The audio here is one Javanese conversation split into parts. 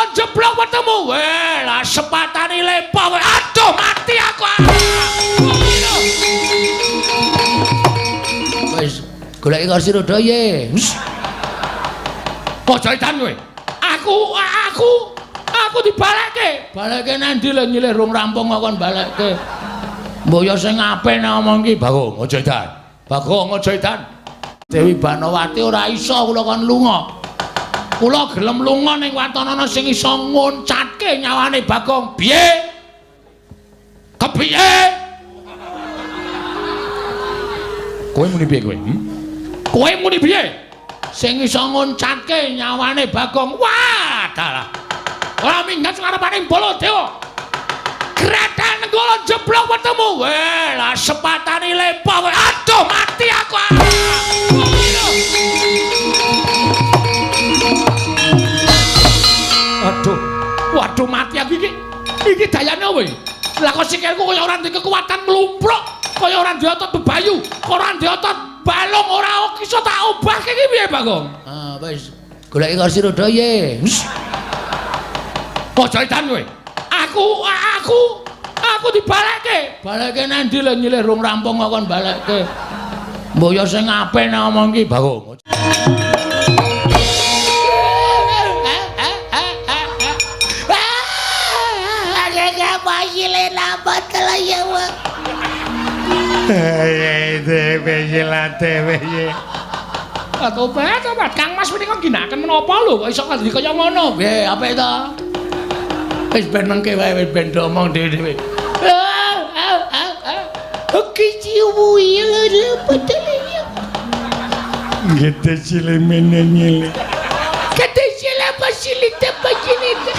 golon jeblok bertemu. Weh, lah sepatane lempo. Aduh, mati aku. Wis, goleki kursi roda ye. Aja edan kowe. Aku dibalekke. Balekke nang ndi lho nyilih rung rampung kok kon balekke. Mboyo sing apik nek ngomong iki, Bagong, aja edan. Bagong, aja edan. Dewi Banowati ora iso kula kon lunga. Kula gelem lunga ning watanana sing iso nguncatke nyawane Bagong. Piye? Kepiye? Kowe muni piye kowe? Kowe muni piye? Sing iso nguncatke nyawane Bagong. Wah, dalah. Ora minggat ngarepaning Baladewa. Gratan golon jeblok bertemu. Weh, lah sepatane lempo. Aduh, mati aku. Waduh mati aku iki. Iki dayane kowe. Lah kok sikilku kaya ora ndek kekuatan mlumpruk, kaya ora ndek otot bebayu, ora ndek otot balung, ora iso tak obahke iki piye, Bagong? Ah, wis. Goleki kursi roda ye. Aja edan kowe. Aku dibalekke. Balekke nang ndi lho nyilih rung rampung kok kon balekke. Mboyo sing apik nek ngomong iki, Bagong. Pagile lambat kalau ya wak. Tobat, Kang Mas menika ginakaken menapa lho kok iso kaya ngono? Nggih, apik to? Wis ben mengke wae wis ben omong dhewe-dhewe. Oke ciumu ya betelnya. Gede cile menenye. Gede cile pasilite pacinite.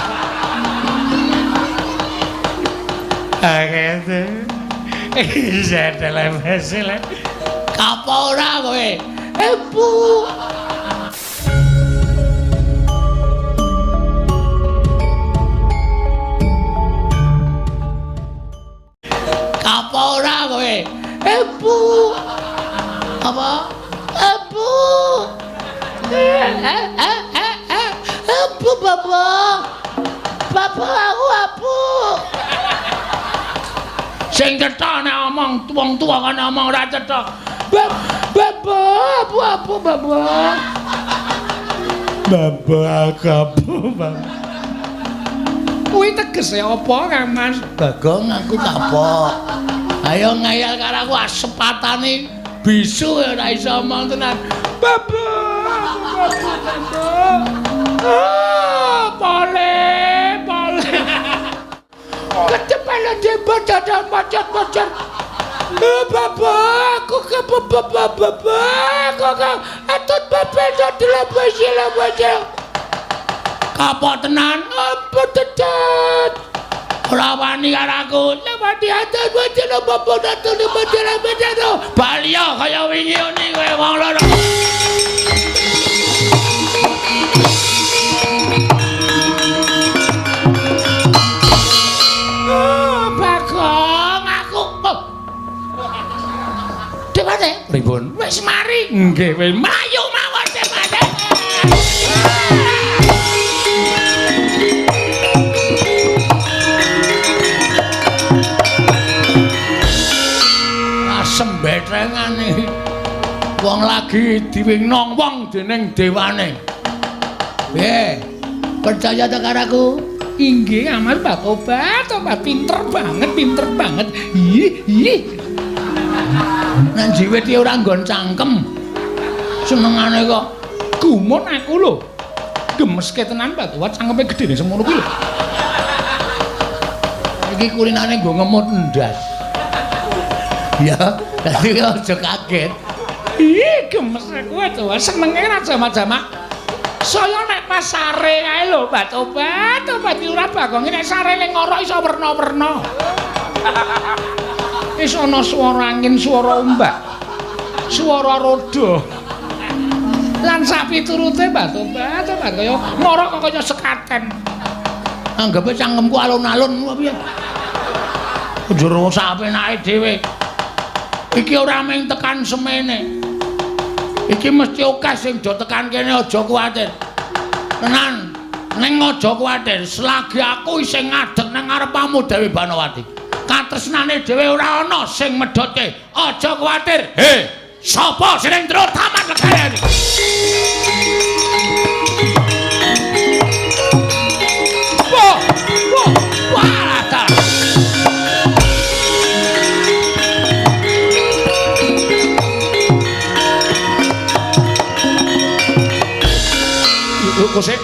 Agate. Iya dalam hasil. Kapa ora kowe? Bu. Kapa ora kowe? Bu. Apa? Bu. Bu Bapak. Bapak aku apu. Sing cetha nek omong wong tuwa kan omong ora cetha. Bapak, apa Bapak? Bapak kapo, Bapak. Kuwi tegese apa, Kang Mas? Bagong aku kapok. Ayo ngayal karo aku asepatane bisu ora iso omong tenan. Bapak. Pole. Kecepatan jebot dadal macet-macet. Bapak, aku ke bapak. Atut bapak jadilah basi. Kapok tenan, apa tetet? Ora wani karo aku. Lewati atas bajene bapak dateng di bajene. Balia kaya wingi ngene kowe wong loro. Pripun? Wis mari. Nggih, wis mlayu mawon Mas. Asem betengane. Wong lagi diwingnong wong dening dewane. Piye? Percaya ta karo aku? Inggih, Amal Pak Obat pinter banget. Ih. Nang jiwit iki ora nggon cangkem. Senengane kok gumun aku lho. Gemeske tenan Pak Tuwat cangkeme gedene semono kuwi lho. Iki kulinane nggo ngemut ndas. Ya, dadi aja kaget. Ih, gemes aku Tuwat senenge ra jamak-jamak. Saya nek pas sare ae lho Pak Obat ora Bagong nek sare ning ngorok iso werna-werna. Wis ana swara angin, swara ombak, swara roda. Lan sak piturute Mbak Tobat kaya ngorok kok kaya sekaten. Anggepe cangkemku alun-alun apa piye? Njero sapenake dhewe. Iki ora mung tekan semene. Iki mesti akeh sing do tekan kene aja kuwatir. Tenan Ning aja kuwatir, selagi aku isih ngadeg nang ngarepmu Dewi Banowati. Katresnane dhewe ora ana sing medhotke. Aja kuwatir. He, sapa sing ndro taman legayane? Wah, ta. Kok sik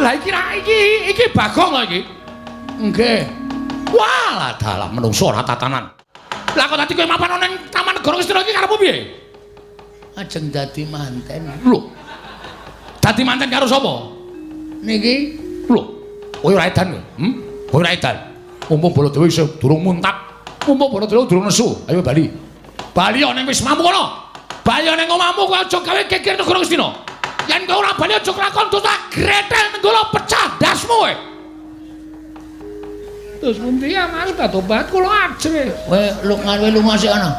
lah iki Bagong lho iki. Nggih. Walah dalah menungso ora tatanan. Lah kok dadi kowe mapan ning Taman Negara Ngastina iki karepmu piye? Ajeng dadi manten. Lho. Dadi manten karo sapa? Niki. Lho. Kowe ora edan kowe. Kowe ora edan. Mumpung Baladewa isih durung muntak. Mumpung Baladewa durung nesu. Ayo bali. Bali ning wismamu kono. Bali ning omahmu kowe aja gawe geger Negara Ngastina. Yen kowe ora bali aja kelakon dosa gretel nenggala pecah dasmu kowe. Terus pundi ya Mas Batobat kula ajre. Kowe lunga sik ana.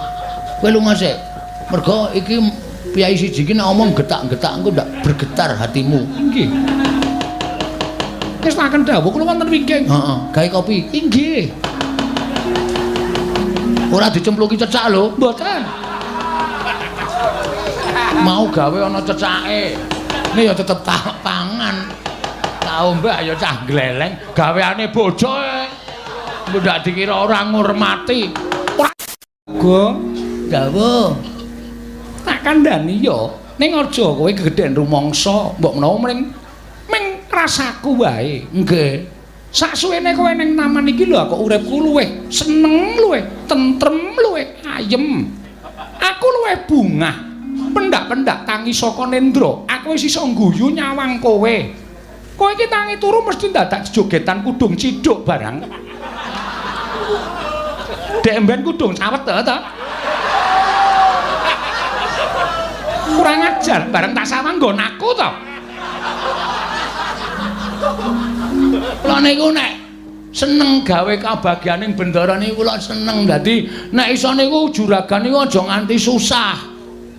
Kowe lunga sik. Mergo iki piyai siji iki nek omong getak-getak engko ndak bergetar hatimu. Nggih. Wis taken dawuh kula wonten wingking. Heeh, gawe kopi. Inggih. Ora dicempluki cecak lho. Mboten. Mau gawe ana cecake. Ini ya tetep pangan. Tau mbak ya cah gleleng. Gaweane bojo ndak dikira ora ngurmati. Go, dawuh. Tak kandhani ya, ning aja kowe gegeden rumangsa, mbok menawa mring rasaku wae. Nggih. Saksuwene kowe ning taman iki lho kok uripku luwih seneng, luwih tentrem, luwih ayem. Aku luwih bungah. Pendak-pendak tangi saka nendra. Aku wis iso ngguyu nyawang kowe. Kowe iki tangi turu mesti dadak jogetan kudung ciduk barang. Dek emben kudung sawet to. Kurang ajar bareng tak sawang nggon aku to. Kula niku nek seneng gawe kabagyaning bendara niku kula seneng. Dadi nek iso niku juragan niku aja nganti susah.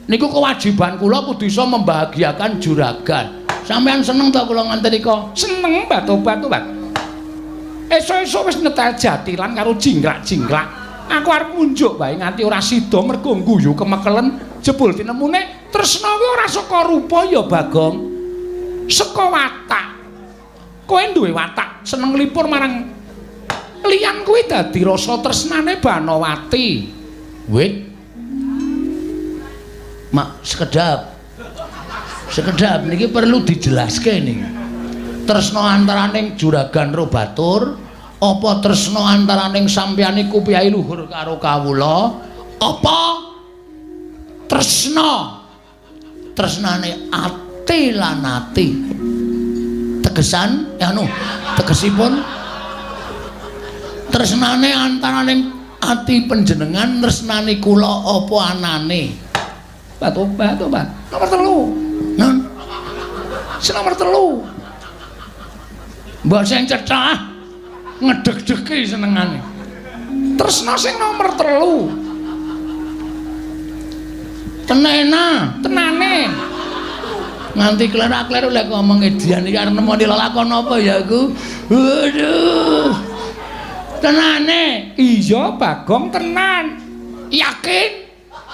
Niku kewajiban kula kudu iso membahagiakan juragan. Sampeyan seneng to kula nganten nika? Seneng Batobat. Esuk-esuk wis nyetel jatilan karo jinggrak-jinggrak. Aku arep munjuk bae nganti ora sida mergo guyu kemekelen jebul tinemune tresna kuwi ora saka rupa ya Bagong. Saka watak. Kowe duwe watak seneng nglipur marang liyan kuwi dadi rasa tresnane Banowati. Wit. Mak sekedap niki perlu dijelaske niki. Tresna antaraning juragan Robatur apa tresna antaraning sampeyan iku piyai luhur karo kawula apa tresnane ati lan ati tegesipun tresnane antaraning ati panjenengan tresnane kula apa anane Batobat nomor 3 non nomor 3 mbok sing cecah ngedeg-degi senengane. Tresna sing nomor 3. Tenane. Nganti klerak-kleru lek ngomong edian iki arep nemoni lakon apa ya iku. Waduh. Tenane. Iya Bagong tenan. Yakin?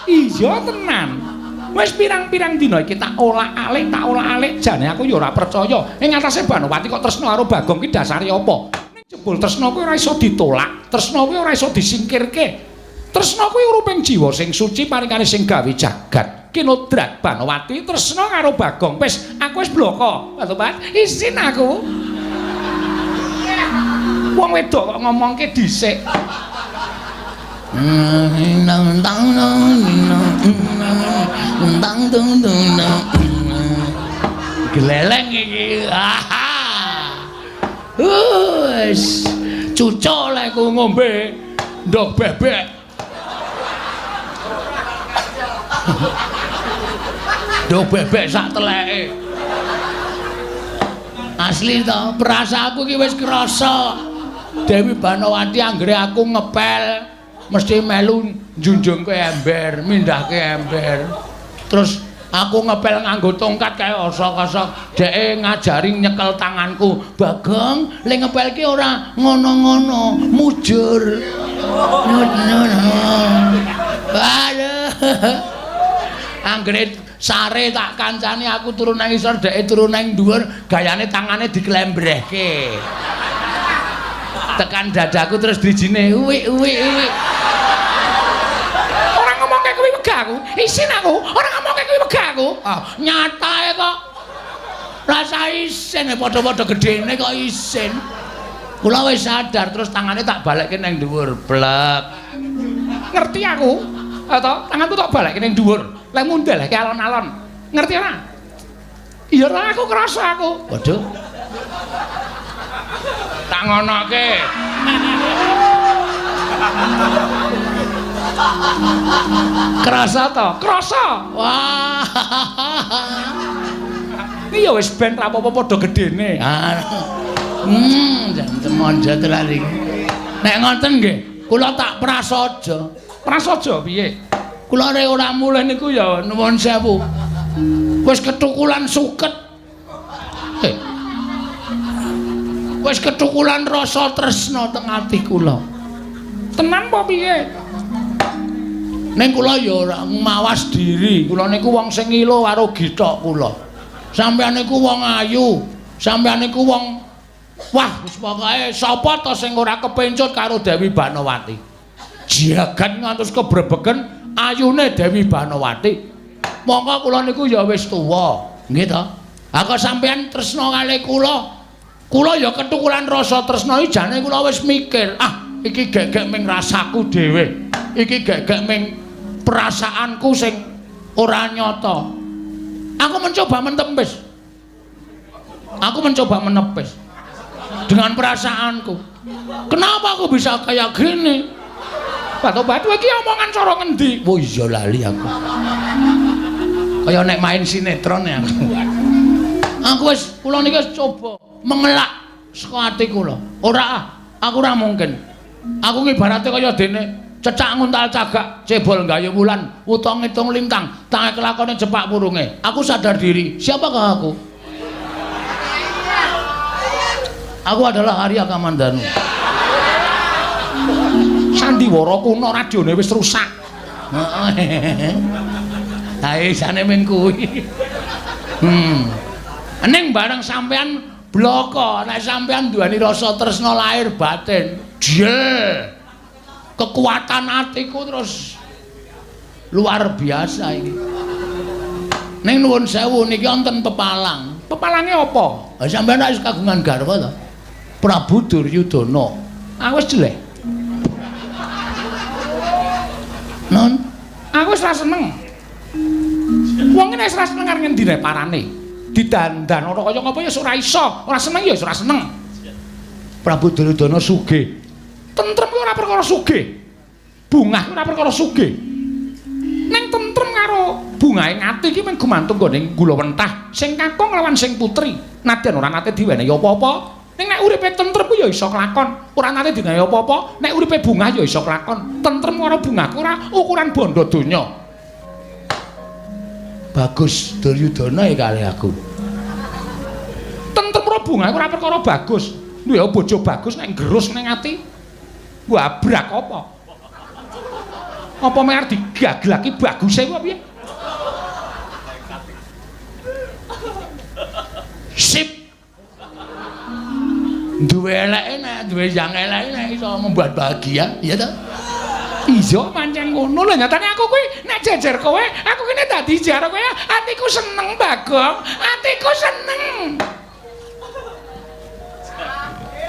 Iya tenan. Wis pirang-pirang dina iki tak olah-alik jane aku ya ora percaya. Ing atase Banowati kok tresna karo Bagong ki dasare apa? Jebul tresna kuwi ora iso ditolak, tresna kuwi ora iso disingkirke. Tresna kuwi uruping jiwa sing suci paringane sing gawe jagat. Kinodrat Banowati tresna karo Bagong. Wis, aku wis bloko. Batobat, isin aku. Wong wedok kok ngomongke dhisik. Gleleng iki. Wis cucuk lek ku ngombe ndok bebek. Ndok bebek sak teleke. Asli to, perasaanku iki wis krasa. Dewi Banowati anggere aku ngepel mesti melu njunjung ke ember, mindahke ember. Terus Aku ngepel nganggo tongkat kaya osok-osok. Dheke ngajari nyekel tanganku. Bagong, le ngepel ki ora ngono-ngono, mujur. Aduh. Anggere sare tak kancani aku turun nang isor, dheke turun nang dhuwur, gayane tangane diklembrehke. Tekan dadaku terus dijine, uwi. Ora ngomongke kuwi wegah aku, isin aku. Ora ngomongke kuwi wegah aku. Nyatae kok. Rasa isin padha-padha gedene kok isin. Kula wis sadar terus tangane tak balekke nang dhuwur, blek. Ngerti aku? Atau tanganku tak balekke nang dhuwur. Lek mundhal ke alon-alon. Ngerti ora? Iya ora aku krasa aku. Waduh. Tak ngonoke. Krasa to? Krasa. Wah. Iki ya wis ben ra apa-apa padha gedene. Janten monjo tenan iki. Nek ngoten nggih, kula tak prasaja. Prasaja piye? Kula rek ora mulih niku ya nuwun sewu. Wis ketukulan suket. Wis ketukulan rasa tresna teng ati kula. Tenan apa piye? Ning kula ya ora mawas diri. Kula niku wong sing ilo karo gitok kula. Sampeyan niku wong ayu, sampeyan niku wong wah wis pokoke sapa to sing ora kepencut karo Dewi Banowati. Jagat ngantos kebrebegen ayune Dewi Banowati. Monggo kula niku ya wis tuwa, nggih to? Aku sampeyan tresna kalih kula ya ketukulan rasa tresna iki jane kula wis mikir, iki gek-gek ming rasaku dhewe. Iki gek-gek ming perasaanku sing ora nyata. Aku mencoba menepis dengan perasaanku. Kenapa aku bisa kayak gini? Batu-batu iki omongan cara ngendi? Oh iya lali aku. Kaya nek main sinetron ya aku. Aku wis kula niki wis coba mengelak saka ati kula. Aku ora mungkin. Aku ngibarate kaya dene cecak nguntal cagak, cebol gayung wulan, utang ngitung lintang, tangan kelakone jepak purunge. Aku sadar diri. Siapakah aku? Aku adalah Arya Kamandanu. Sandiwara kuno radione wis rusak. Heeh. Jane men kuwi. Ning bareng sampean bloko, nek sampean duweni rasa tresna lahir batin. Jel. Kekuatan atiku terus luar biasa iki. Ning nuwun sewu niki wonten pepalang. Pepalange apa? Ha sampeyan wis kagungan garwa to? Prabu Duryudana. Wis jelek. Non, aku wis ra seneng. Wong nek wis ra seneng karo ngendi nek parane. Didandan ora kaya ngapa ya ora iso. Ora seneng ya ora seneng. Prabu Duryudana sugih. Tentrem ora perkara sugih. Bungah ora perkara sugih. Ning tentrem karo bungahe ngati iki men gumantung nggone gula wentah sing kakung lawan sing putri. Nadyan ora nate diwenehi apa-apa. Ning nek uripe tentrem ku ya iso kelakon. Ora nate diwenehi apa-apa. Nek uripe bungah ya iso kelakon. Tentrem karo bungah ora ukuran bondo donya. Bagus Duryudana kali aku. Tentrem karo bungah ora perkara bagus. Duwe bojo bagus nek gerus ning ati. Wabrak apa? Apa mer digaglaki baguse ku piye? Sip. Duwe eleke nek duwe yang eleke nek iso membuat bahagia, ya ta? Iya pancen ngono lho nyatane aku kuwi nek jejer kowe, aku kene dadi jar kowe, atiku seneng Bagong, atiku seneng.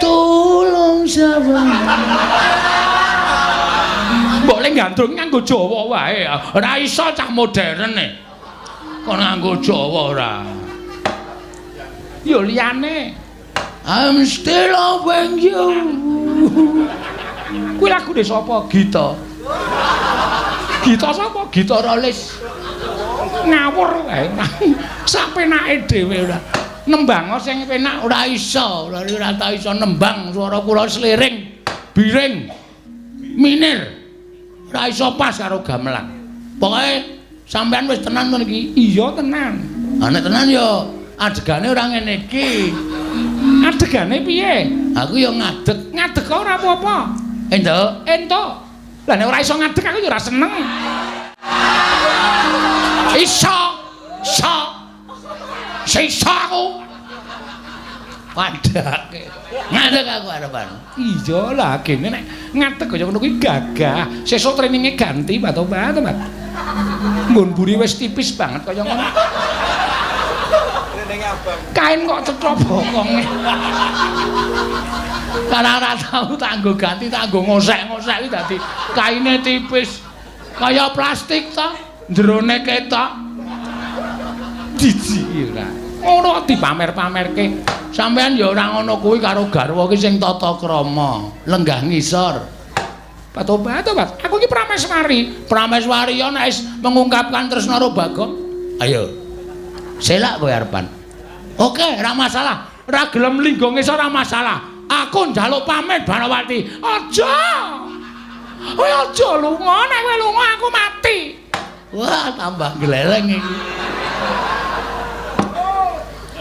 Tolong sabar. Mbok le gandrung nganggo Jawa wae. Ora iso cah modern e. Kok nganggo Jawa ora. Yo liyane. I'm still loving you. Kuwi lagune sapa? Gita. Gita sapa? Gita Rolis. Ngawur wae. Sapenake dhewe ora. Nembang sing penak ora iso. Ora tau iso nembang swara kula sliring, biring, minir. Ora iso pas karo gamelan. Pokoke Sampeyan wis tenan ngono iki? Iya tenan. Nek tenan ya adegane ora ngene iki. Adegane piye? Aku ya ngadeg. Ngadeg kok ora apa-apa. Entuk. Entuk. Lah nek ora iso ngadeg aku ya ora seneng. Iso. Iso aku. Padake. Ngadeg aku arepan. Iya lah kene nek ngadeg kaya ngono kuwi gagah. Sesuk traininge ganti, Pak Tobat. Nggon buri wis tipis banget kaya ngono. Kain kok cetha bokonge. Karena ora tau tanggo ganti, tanggo ngosek-ngosek iki dadi kaine tipis. Kaya plastik to, jerone ketok. Jijik ora. Ngono dipamer-pamerke. Sampeyan ya ora ngono kuwi karo garwa ki sing tata krama, lenggah ngisor. Pak Tobat, aku iki prameswari. Prameswari ya nek mengungkapkan tresna karo Bagong. Ayo. Selak kowe arepan. Oke, ora masalah. Ora gelem linggo ngisor ora masalah. Aku njaluk pamit Banawati. Aja. Kowe aja lunga, nek kowe lunga aku mati. Wah, tambah gleleng iki.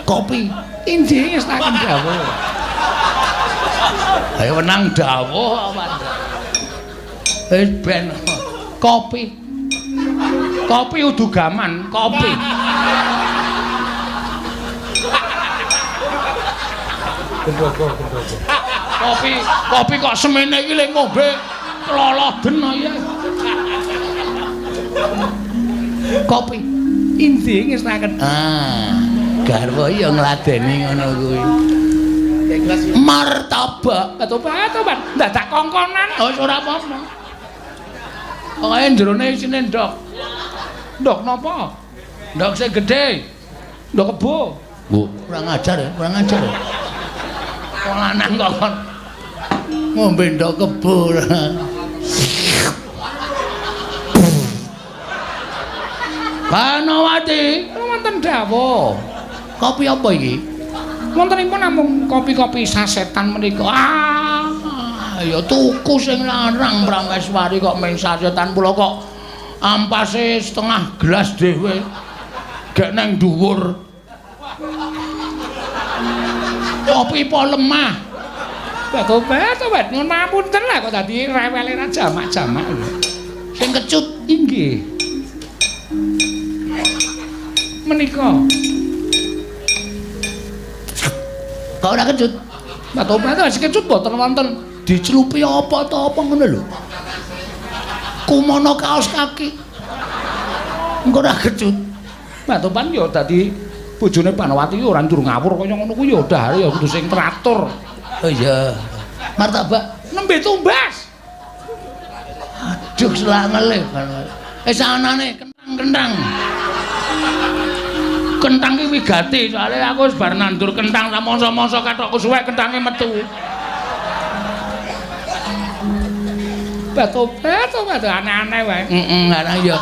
Kopi. Injing wis tak dawuh. Ayo menang dawuh apa? Wis ben kopi. Kopi udu gaman, kopi. Kopi kok semene iki lek ngombe kloloden ya. Kopi. Injing wis tak garwa ya ngladeni ngono kuwi. Martabak, Tobat, dadak kongkonan. Oh, ora apa-apa. Pokoke jerone isine ndok. Ndok napa? Ndok sing gedhe. Ndok kebo. Bu, kurang ajar ya, kurang ajar. Wong lanang kok ngombe ndok kebo. Banawati, wonten dawuh. Kopi apa iki? Wontenipun namung kopi-kopi sasetan menika. Ya tuku sing larang Prameswari kok mung sasetan pula kok ampase setengah gelas dhewe. Gek nang dhuwur. Kopi po lemah. Tobat, nyuwun pamunten lah kok dadi rewele ra jamak-jamak. Sing kecut inggih. Menika kok ora kecut? Pak Tobat wis kecut mboten wonten dicelupi apa to apa ngono lho. Kumono kaos kaki. Engko ora kecut. Pak Tobat ya dadi bojone Banawati ora ndur ngawur kaya ngono kuwi ya dahare ya kudu sing teratur. Oh iya. Martabak nembe tumbas. Aduh selangele. Sanane kentang-kentang. Kentang ki wigati, soalnya aku wis bar nandur kentang samangsa-mangsa katokku suwek kentange metu. Tobat aneh-aneh wae. Ana ya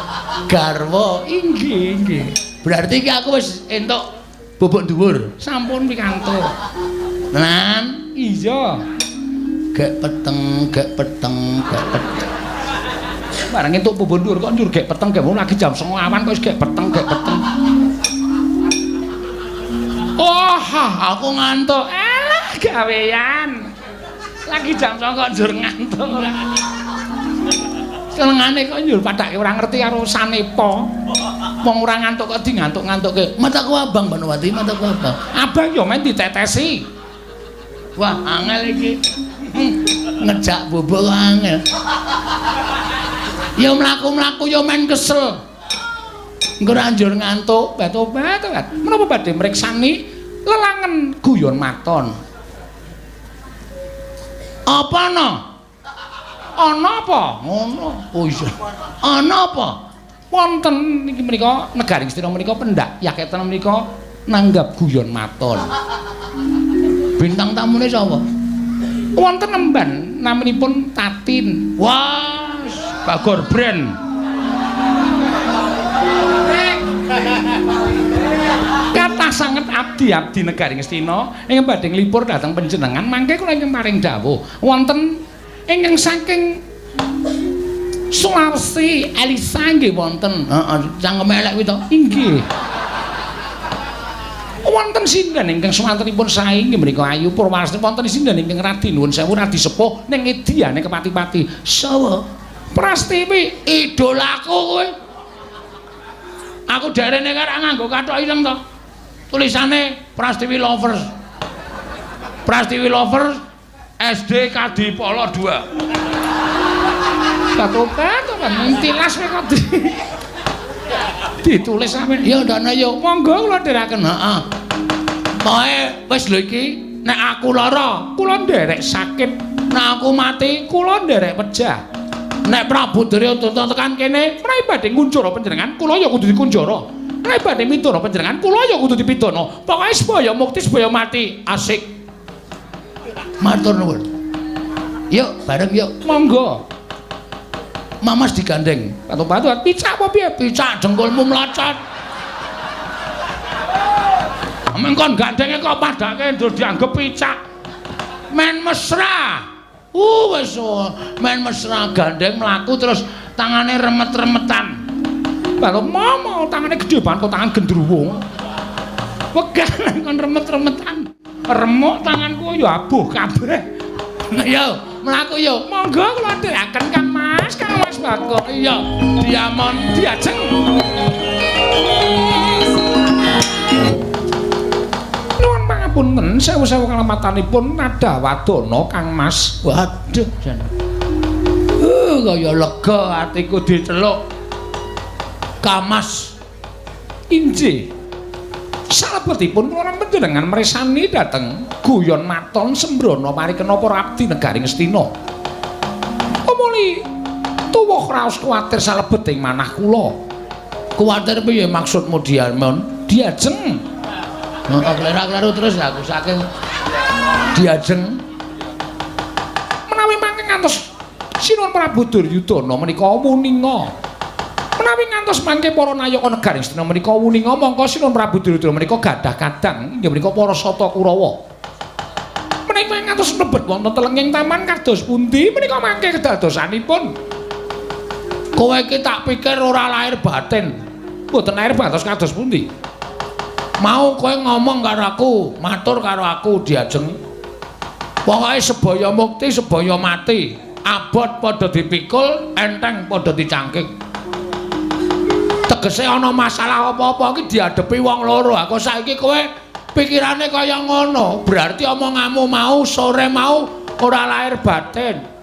garwa. Inggih. Berarti ki aku wis entuk bobok dhuwur. Sampun pikantuk. Tenan? Iya. Gek peteng. Barang entuk bobok dhuwur kok njur gek peteng, gek lagi jam 09.00 awan kok wis gek peteng. Wah, aku ngantuk. Alah, gawean. Lagi jam 09.00 kok njur ngantuk. Senengane kok njur padake ora ngerti karo sanepa. Wong ora ngantuk kok di ngantuk-ngantukke. Mataku abang Banawati, mataku abang. Abang yo men ditetesi. Wah, angel iki. Ngejak bobok angel. Ya mlaku-mlaku yo men kesel. Engko ora njur ngantuk, Tobat. Menapa badhe mriksani lelangen guyon maton? Apa no? Ana apa? Ngono. Oh iya. Ana apa? Wonten niki menika Negari Ngastina menika pendak yaketen menika nanggap guyon maton. Bintang tamune sapa? Wonten nemban naminipun Tatin. Wah, Bagor Brand. Kathah sanget abdi Negari Ngastina ingkang badhe nglipur dhateng panjenengan mangke kula ingkang paring dawuh wonten ingkang saking Sulawesi Elisa nggih wonten. Heeh, cangkem elek kuwi to. Inggih. Wonten sinten ingkang semantenipun sae inggih menika Ayu Purwasari wonten sinten ingkang radi nuwun sewu radi sepuh ning Ediane Kepati-pati. Sawa? Prastiwi Idolaku kowe. Aku derene karo nganggo kathok ireng to. Tulisane Prastiwi Lovers. Prastiwi Lovers SD Kadipolo 2. Katobat to kan tilas kok ditulis sampeyan. Ya ndana yo. Monggo kula ndherekaken. Heeh. Pokoke wis lho iki nek aku lara, Kula nderek sakit, nek aku mati, kula nderek pejah. nek Prabu Duryudana tekan kene, Menawi badhe ngunjara panjenengan, kula ya kudu dikunjara. Menawi badhe mituna panjenengan, kula ya kudu dipidana. Pokoke supaya mukti supaya mati. asik. Matur nuwun. Yuk, bareng yuk. Monggo. Mamas digandeng. Batu-batu picak apa piye? Picak jengkulmu mlocot. Amen kon gandenge kok padake ndur dianggep picak. Men mesra. Wis men mesra gandeng mlaku terus tangane remet-remetan. Baru mama tangane gedhe banget kok tangan gendruwo. Wegah kon remet-remetan. Remuk tanganku ya abuh kabeh. Yo, mlaku yo. Monggo kula aturaken Kang Mas Bagong. Iya, diamon Diajeng. Nuwun pangapunten sewu-sewu kalematanipun nada wadana Kang Mas. Waduh, jan. Kaya lega atiku diceluk. Kamas. Injih. Salebetipun kula panjenengan mresani dhateng guyon maton sembrono parikena para abdi negari Ngastina. Omuli tuwuh raos kuwatir salebeting manah kula. Kuwatir piye maksudmu diamon? Diajeng. Heeh, klerak-kleru terus aku saking diajeng. Menawi mangke ngantos Sinuwun Prabu Duryudana menika wuninga. Menawi ngantos mangke para nayaka negari Ngastina menika wuninga, mongko Sinuwun Prabu Duryudana menika gadah kadang inggih menika para Sata Kurawa. Menawi ngantos mlebet wonten telenging taman kados pundi menika mangke kedadosanipun. Kowe iki tak pikir ora lahir batin. Mboten lahir batos kados pundi? Mau kowe ngomong karo aku, matur karo aku diajeng. Pokoke sebaya mukti, sebaya mati. Abot padha dipikul, enteng padha dicangkik. Tegese ana masalah apa-apa iki diadepi wong loro. Aku saiki kowe pikirane kaya ngono. Berarti omonganmu mau sore mau ora lahir batin.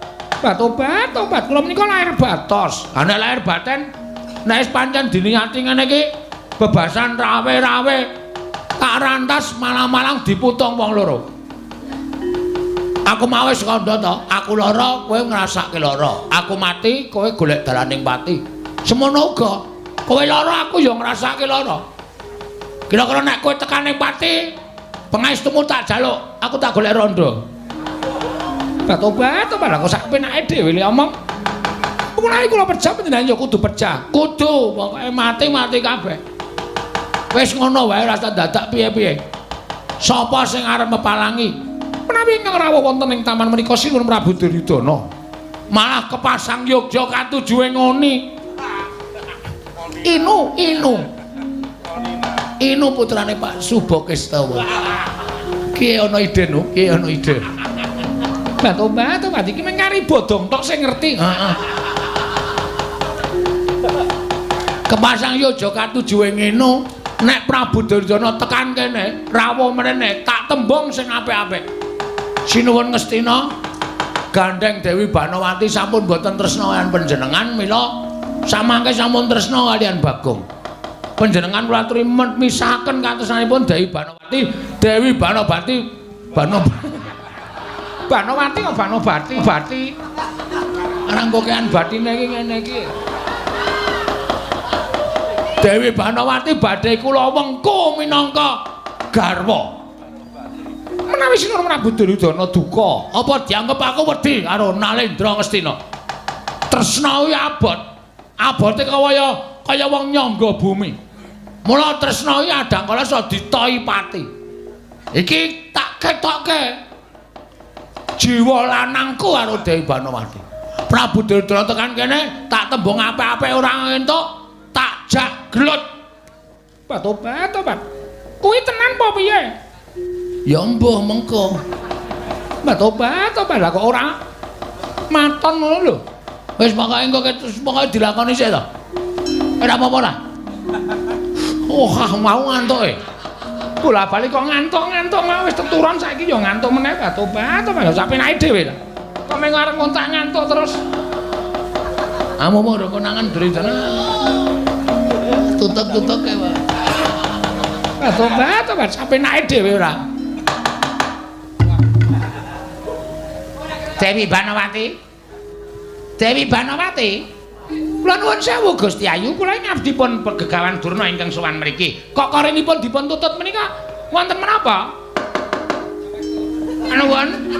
Tobat, kula menika lahir batos. Ha nek lahir batin, nek wis pancen diniati ngene iki bebasan rawe-rawe tak rantas malang-malang diputung wong loro. Aku mau wis kandha to, aku lara, kowe ngrasake lara. Aku mati, kowe golek dalaning pati. Semono uga, kowe lara aku ya ngrasake lara. Kira-kira nek kowe tekan ning pati, pengestumu tak jaluk, aku tak golek rondo. Tobat, aku sak penake dhewe li omong. Menawi kula pecah panjenengan ya kudu pecah. Kudu, pokoke mati-mati kabeh. Wis ngono wae ora dadak piye-piye. Sapa sing arep mepalangi? Menawi ingkang rawuh wonten ing taman menika Sinuwun Prabu Duryudana, malah kepasang Yogya katujuhe ngoni. Inu putrane Pak Subakestawa. Ki ana ide no, ki ana ide. Tobat iki mung kari bodong tok sing ngerti. Heeh. Kepasang Yogya katujuhe ngeno, nek Prabu Duryudana tekan kene, rawuh mrene tak tembung sing apik-apik. Sinuwun Ngastina gandeng Dewi Banowati sampun boten tresna kaliyan panjenengan, mila samangke sampun tresna kaliyan Bagong. Panjenengan kula aturi misahaken katresnanipun Dewi Banowati, Dewi Banowati, Banowati kok Banobati. Arang kokean batine iki ngene iki. Dewi Banowati badhe kula wengku minangka garwa. Menawi Sinuwun Prabu Duryudana duka, apa dianggep aku wedi karo Nalendra Ngastina? Tresna kuwi abot. Abote kaya wong nyangga bumi. Mula tresna kuwi adang kala iso ditohi pati. Iki tak ketokke jiwa lanangku karo Dewi Banowati. Prabu Duryudana tekan kene tak tembung apik-apik ora entuk tak jak glut. Tobat. Kuwi tenan apa piye? Ya mbuh mengko. Tobat lah kok ora maton ngono lho. Wis pokoke dilakoni sik to. Ora apa-apa lah. Mau ngantuke. Bola-bali kok ngantuk wis teturon saiki ya ngantuk meneh. Tobat sak penake dhewe lah. Kok mung arep kontak ngantuk terus. Amu mau konangan Duryudana. Tutup-tutup kae wae. Tobat sak penake dhewe ora. Dewi Banawati. Kula nuwun sewu Gusti Ayu, kula ngabdi pun Gegawan Durna ingkang sowan mriki. Kok korenipun dipun tutut menika wonten menapa? Nuwun.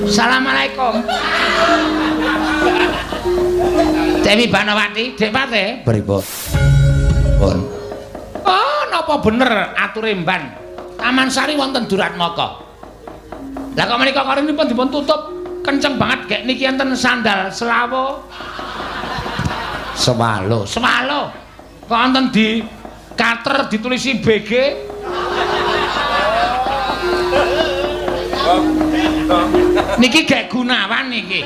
Assalamualaikum. Dewi Banawati, Dek Pate. Pripun? Pun. Oh, napa bener ature mban? Taman Sari wonten Duratmaka. Lah kok menika korenipun dipun tutup kenceng banget gek niki enten sandal selawo. Sewalo. Kok enten di kater ditulisi BG. Niki gek Gunawan niki.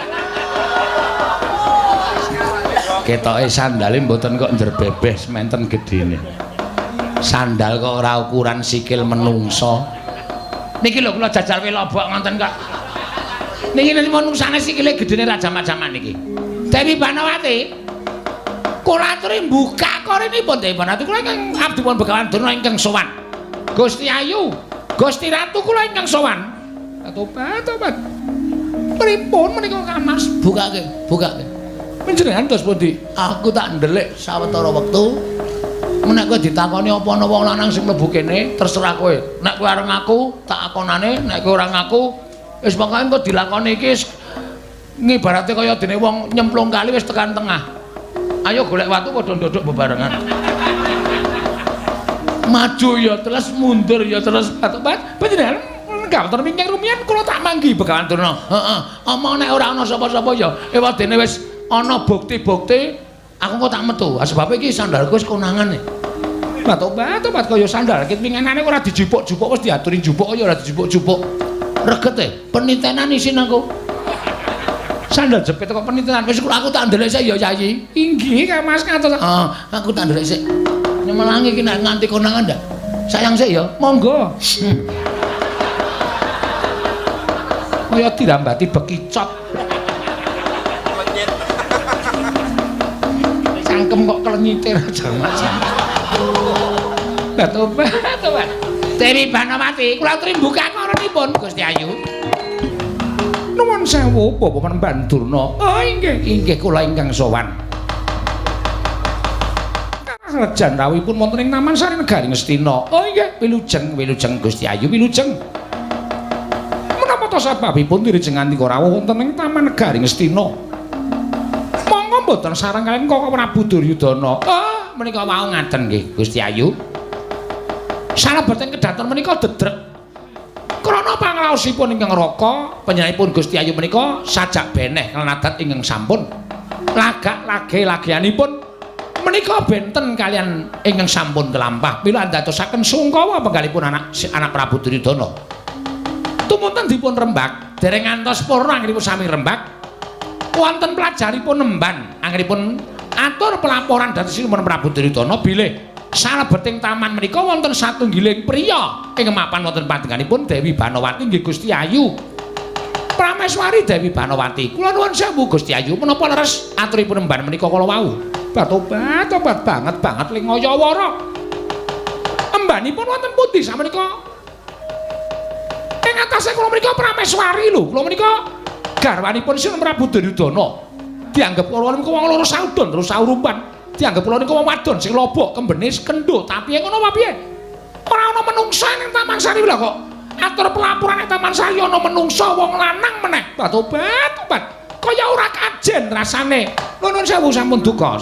Ketoke sandale mboten kok njerbebeh sementen gedene. Sandal kok ora ukuran sikil menungso. Niki lho kula jajal welobok ngoten kok. Niki menungsane sikile gedene ra jamak-jamak niki. Dewi Banawati. Kula aturi mbukak korenipun Dewi Banawati. Kula ingkang abdi pun Begawan Durna ingkang sowan. Gusti Ayu, Gusti Ratu kula ingkang sowan. Tobat. Pripun menika Kamas? Bukake. Panjenengan dos pundi? Aku tak ndelik sawetara wektu. Nek kowe ditakoni apa ana wong lanang sing mlebu kene, terserah kowe. Nek kowe arep ngaku, tak akonane, nek kowe ora ngaku, wis pokoke engko dilakoni iki ngibarate kaya dene wong nyemplung kali wis tekan tengah. Ayo golek watu padha ndodok bebarengan. Maju ya terus, mundur ya terus. Panjenengan gawon mingkang rumiyin kula tak manggi Begawan Durna. Heeh. Omong nek ora ana sapa-sapa ya ewadene wis ana bukti-bukti aku kok tak metu. Sebab iki sandalku wis konangane. Tobat kaya sandal kit wingenane ora dijupuk-jupuk wis diaturi jupuk ya ora dijupuk-jupuk. Regete penitenan isin aku. Sandal jepit kok penitenan wis aku tak ndelik sik ya Yayi. Inggih Mas ngatos. Aku tak ndelik sik. Nyemelangi iki nek nganti konangan ndak. Sayang sik ya. Monggo. Kaya dirambati bekicot. Cangkem kok klenyite jamak-jamak. Tobat. Dewi Banawati, kula aturi mbukak koronipun Gusti Ayu. Nuwun sewu, Bapak Mban Durna. Oh, inggih kula ingkang sowan. Rajan rawuhipun wonten ing Taman Sari Negari Ngastina. Oh, inggih, wilujeng Gusti Ayu, wilujeng. Menapa to sababipun direjeng antika rawuh wonten ing Taman Negari Ngastina? Monggo mboten sareng kaliyan Koko Prabu Duryudana. Menika wau ngaten nggih Gusti Ayu. Salebeten kedaton menika dedrek. Krana pangraosipun ingkang raka, panjenenganipun Gusti Ayu menika sajak beneh kalenadat ingkang sampun. Lagak-lageanipun menika benten kalian ingkang sampun kelampah. Mila ndadosaken sungkawa penggalipun anak Prabu Duryudana. Tumunten dipun rembag, dereng ngantos purna anggenipun sami rembag. Wonten pelajaripun nemban anggenipun atur pelaporan dhateng Sinuwun Prabu Duryudana bilih salebeting taman menika wonten satunggiling priya ing mapan wonten panjenenganipun Dewi Banawati nggih Gusti Ayu. Prameswari Dewi Banawati. Kula nuwun sewu Gusti Ayu menapa leres aturipun nemban menika kala wau. Tobat banget lingaya wara. Embanipun wonten pundi samenika? Ing atase kula menika Prameswari lho. Kula menika garwanipun Sinuwun Prabu Duryudana. Dianggep kula niku wong loro saudon terus saurupan. Dianggep kula niku wong wadon sing lobok kembene kendho. Tapi ngono apa piye? Ora ana menungsa ning Taman Sari lho kok. Atur pelaporan ning Taman Sari ana menungsa wong lanang meneh. Tobat. Kaya ora kajen rasane. Nuwun sewu sampun duka.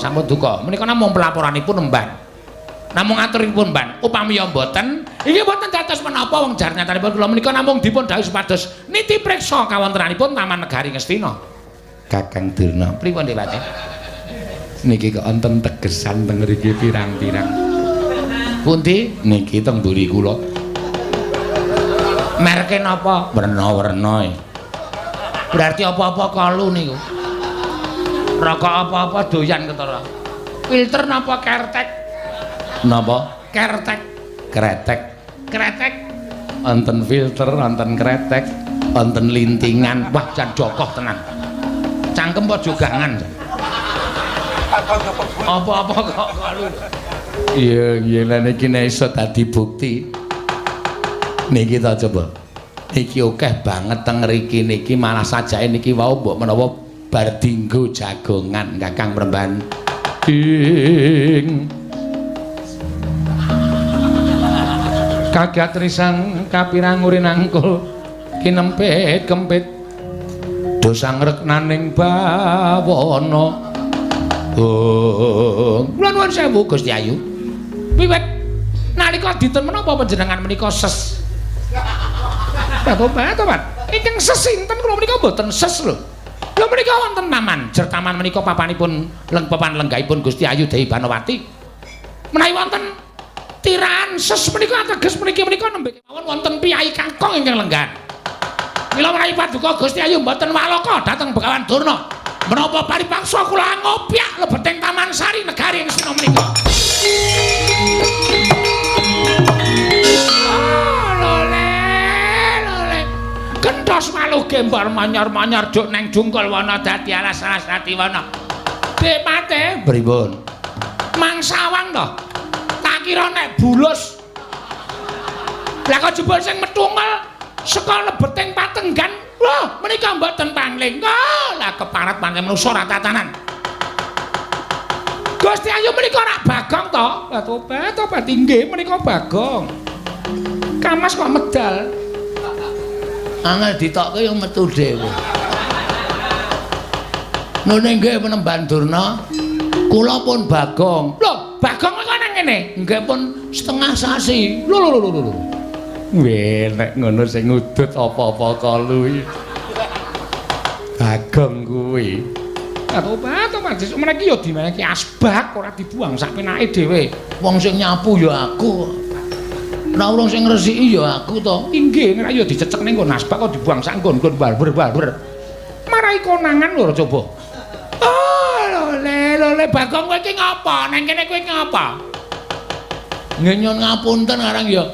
Menika namung pelaporanipun nemban. Namung aturipun ban, upami ya mboten, inggih mboten dados menapa wong jar nyatanipun kula menika namung dipun dhawuhi supados niti priksa kawontenanipun Taman Negari Ngastina. Kakang Durna, pripun Dewate? Niki kok wonten tegesan teng mriki pirang-pirang. Pundi? Niki teng mburi kula. Merke napa? Werna-werna. Berarti apa-apa kalu niku. Rokok apa-apa doyan ketara. Filter napa kertek? Napa? Kertek. Kretek. Kretek. Wonten filter, wonten kretek, wonten lintingan. Wah, jan jokoh tenan. Cangkem apa jogangan? Apa-apa kok kalu. Iya, lha niki nek iso dadi bukti. Niki ta coba. Niki akeh banget teng mriki niki malah sajake niki wau mbok menawa bar dinggo jagongan Kakang Premban. Ing kagat risang kapirang urinangkul kinempit kempit dosang reknaning bawana. Oh, kula nuwun sewu Gusti Ayu. Wiwit nalika dinten menapa panjenengan menika ses? Bapak, ingkang sesinten kula menika mboten ses lho. Lha menika wonten taman, jer taman menika papanipun papan lenggahipun Gusti Ayu Dewi Banowati. Menawi wonten tiraan ses menika ateges menika nembe kemawon wonten piyai kakung ingkang lenggan. Mila menawi paduka Gusti Ayu mboten waloka dhateng Begawan Durna. Menapa paripaksa kula ngopyak lebeting Taman Sari Negari Ngastina menika. Gentos maluh gembar manyar-manyar duk neng jungkul wana dadi alas-alas dadi wana. Dek Pate, pripun? Mangsawang to. Tak kira nek bulus. Lah kok jebul sing metungel saka lebeting Patenggan. Lho, menika mboten pangling. Lah keparat pancen manusa ra tatanan. Gusti Ayu menika rak Bagong to? Lah tobat inggih menika Bagong. Kamas kok medal. Angel ditokke yang metu dhewe. Nune nggih Penemban Durna, kula pun Bagong. Lho, Bagong kok nang ngene? Nggih pun setengah sasi. Lho. Weh, nek ngono sing ngudut apa-apa kalu iki. Bagong kuwi. Tobat, sesuk meniki ya dimeneki asbak ora dibuang sak penake dhewe. Wong sing nyapu ya aku. Ora urung sing ngresiki ya aku to. Inggih, nek ya dicecek ning nggon asbak kok dibuang sak nggon-nggon balber. Marai konangan lho coba. Oh, lho, Bagong kowe iki ngapa? Nang kene kowe ngapa? Nggih nyun ngapunten arang ya.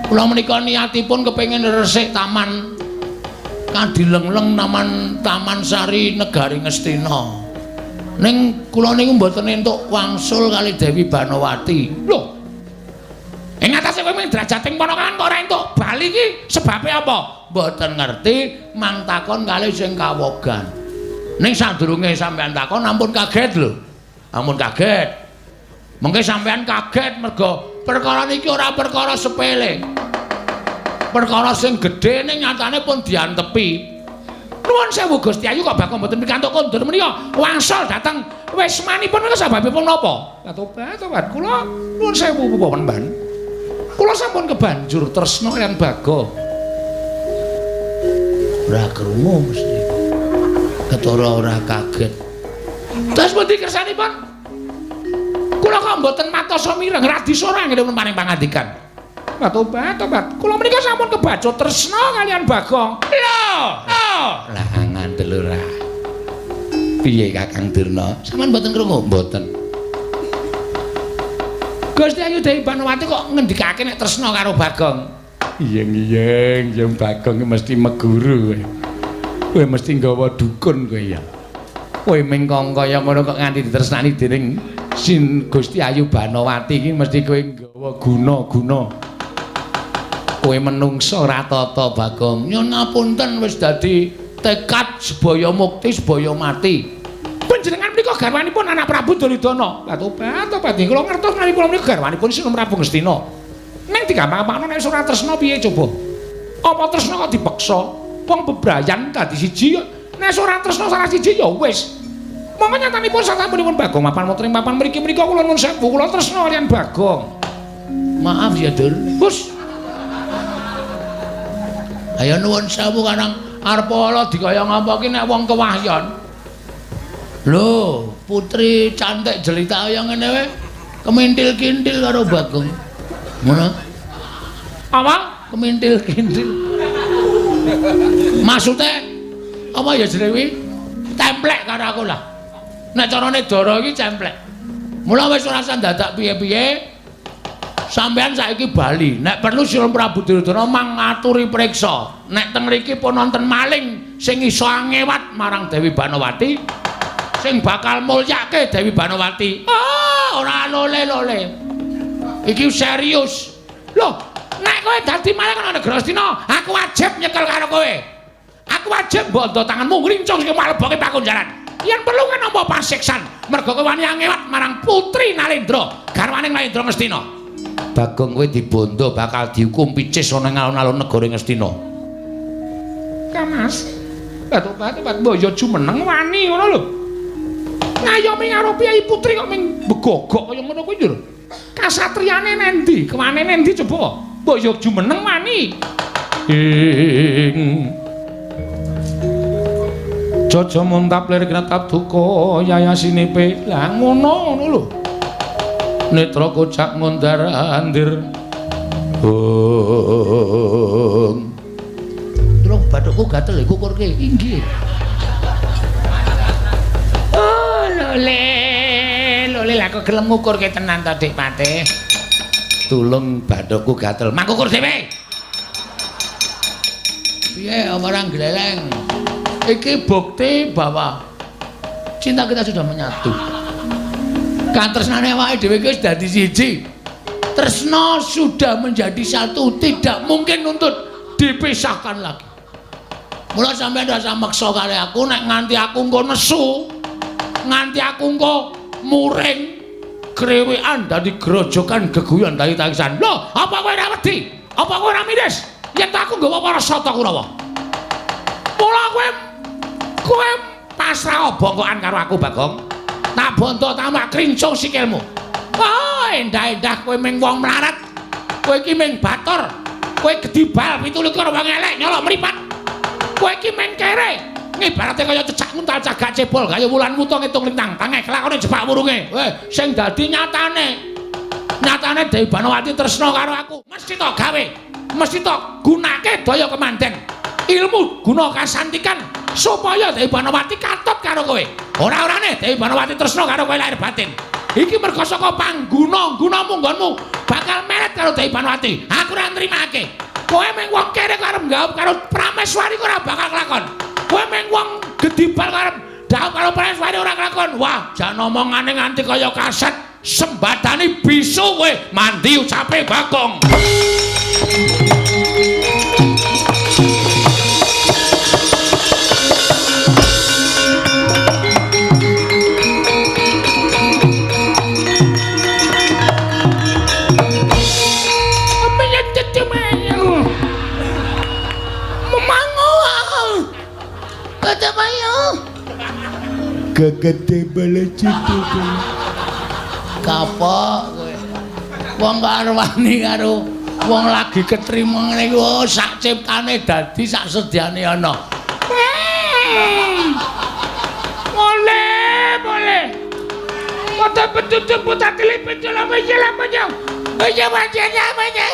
Kula menika niatipun kepengin resik taman Kadilengleng Taman Sari Negari Ngastina. Ning kula niku mboten entuk wangsul kali Dewi Banowati. Lho, ing atase kowe drajating ponakan kok ora entuk bali iki sebabe apa? Mboten ngerti, mang takon kalih sing kawogan. Ning sadurunge sampean takon ampun kaget lho. Ampun kaget. Mengke sampean kaget mergo perkara niki ora perkara sepele. Perkara sing gedhe ning nyatane pun diantepi. Nuwun sewu Gusti Ayu kok bakal mboten pikantuk kondur menika wangsul dhateng wismanipun menika sebabipun napa? Lah tobat kula nuwun sewu Penemban. Kula sampun kebanjur tresna kaliyan Bagong. Ora krungu mesti. Ketara ora kaget. Terus pundi kersanipun? Kula kok mboten matosa mireng radi sorang ngene paring pangandikan. Lah tobat. Kula menika sampun kebacut tresna kaliyan Bagong. Lho. Lah ngandel ora. Piye Kakang Durna? Sampeyan mboten krungu? Mboten. Gusti Ayu Dewi Banowati kok ngendikake nek tresna karo Bagong. Iyeng Bagong mesti meguru kowe. Kowe mesti nggawa dukun kowe ya. Kowe mengkong kaya ngono kok nganti ditresnani dening Gusti Ayu Banowati iki mesti kowe nggawa guna-guna. Kowe menungsa ora tata Bagong. Nyun ngapunten wis dadi tekad sebaya mukti sebaya mati. Panjenengan menika garwanipun anak Prabu Duryudana. Lah tobat kula ngertos menawi kula menika garwanipun Sinum Prabu Ngastina. Ning digampang-gampangno nek ora tresna piye coba? Apa tresna kok dipeksa? Wong bebrayan dadi siji nek ora tresna salah siji ya wis. Monggo nyatanipun sasampunipun Bagong mapan wonten ing papan mriki menika kula nuwun sewu kula tresna kaliyan Bagong. Maaf ya, Dur. Bus. Ayo nuwun sewu Kanang arep ala dikaya ngapa ki nek wong kewahyon. Lho, putri cantik jelita kaya ngene wae kemintil-kintil karo Bagong. Ngono. Apa? Kemintil-kintil. Maksudnya apa ya jenenge? Templek karo aku lah. Nek carane Dara iki templek. Mula wis ora usah dadak piye-piye. Sampeyan saiki bali. Nek perlu Sinuwun Prabu Duryudana mangaturi priksa. Nek teng mriki pun wonten maling sing iso ngewat marang Dewi Banowati, sing bakal mulyake Dewi Banowati. Oh, ora lole-lole. Iki serius. Loh, nek kowe dadi maling ana negara Astina, aku wajib nyekel karo kowe. Aku wajib bondo tanganmu ngrincung sing maleboke pakunjaran. Yen perlu kan apa pasiksan, mergo kowe wani ngewat marang Putri Nalendra, garwaning Nalendra Ngastina. Bagong kowe dibondo bakal dihukum picis ana ing alun-alun negara Ngastina. Kamas. Batu-batu Boyo jumeneng wani ngono lho. Ngayomi karo Piyai Putri kok ming begogok kaya ngono kuwi lho. Kasatriyane nendi? Kewane nendi coba? Boyo jumeneng wani. Jojo muntap lir kinatap duka yayasine pe. Lah ngono lho. Netra kocak ngundar-andir. Durung bathukku gatel kukurke. Inggih. Oh, lole lah kok gelem ngukurke tenan to, Dik Patih. Tulung bathukku gatel. Makukur dhewe. Piye orang gleleng? Iki bukti bahwa cinta kita sudah menyatu. Katresnane awake dhewe iki wis dadi siji. Tresna sudah menjadi satu, tidak mungkin untuk dipisahkan lagi. Mula sampeyan ndak usah maksa kali aku nek nganti aku engko nesu, nganti aku engko muring, krewekan dadi grojokan geguyon dadi tangisan. Lho, apa kowe ora wedi? Apa kowe ora miris? Yen aku nggawa para sata Kurawa. Mula kowe pasrah bongkokan karo aku, Bagong. Tak bondo tamak krincung sikilmu. Oh, endah-endah kowe ming wong melarat. Kowe iki ming batur. Kowe gedibal 17 wong elek nyolok mripat. Kowe iki ming kere. Ngibarate kaya cecak nguntal cagak cebol kaya wulan wuta ngitung lintang. Tangeh kelakone jebak wurunge. Sing dadi nyatane Dewi Banowati tresna karo aku. Mesti to gawe. Mesti to gunake daya kemanten. Ilmu guna kasantikan supaya Dewi Banowati katut karo kowe. Ora-orane Dewi Banowati tresna karo kowe lahir batin. Iki mergo saka pangguna-gunamu nggonmu bakal meret karo Dewi Banowati. Aku ora nrimake. Kowe mung wong kere karep nggaup karo prameswari ora bakal kelakon. Kowe mung wong gedibal karep ndaup karo prameswari ora kelakon. Wah, jan omongane nganti kaya kaset sembadani bisu kowe mandi ucape Bagong. Gegede bala citu. Kapok kowe. Wong karo wani karo wong lagi ketrima ngene iki oh, sak ciptane dadi sak sediane ana. Boleh. Kota betutu putar telipin lamanya. Iya namanya.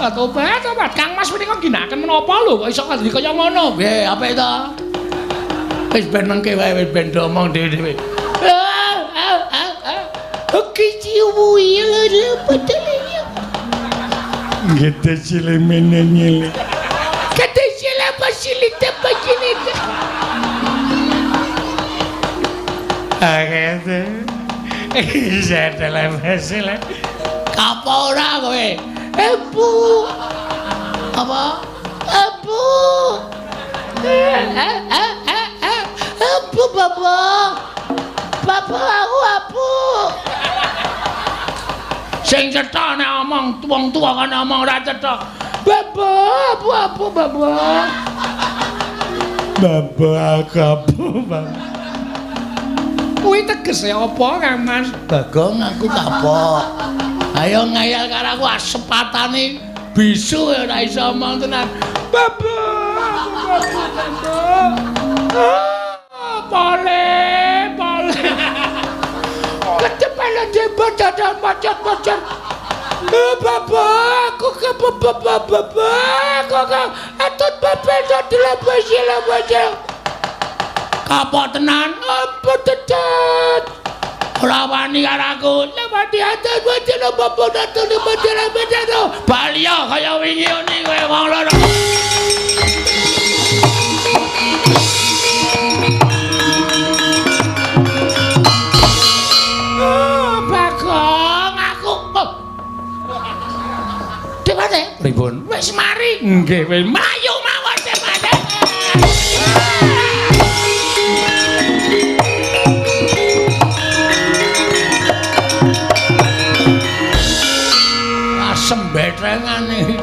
Tobat Kang Mas menika ginakaken menapa lho kok iso kaya ngono. Piye apik to? Wis ben mengke wae wis ben domong dhewe-dhewe. Oke ciumu ya betul ya. Gede sile menenye. Gede sile pasilite pasilite. Akete. Iya telepesi le. Apa ora kowe? Ibu. Apa? Ibu. Ibu bapak. Bapak aku abu. Sing cetha nek omong wong tuwa kan omong ora cetha. Bapak, abu bapak. Bapak abu bapak. Kuwi tegese apa, Kang Mas? Bagong aku kapok. Ayo ngayal karo aku sepatane bisu ora iso omong tenan. Bapak. Pole. Kecepatan jebot dadan macet-macet. Bapak, aku ke bapak. Atut bapak dadelah basi. Kapok tenan, apa tetet? Ora wani karo aku. Lewati adat wajah bapak datune bajara-bajara. Balia kaya wingi ngene kowe wong loro. Bagong aku. Dewate, pripun? Wis mari. Nggih, wis mlayu mawon dewate. Sembetengane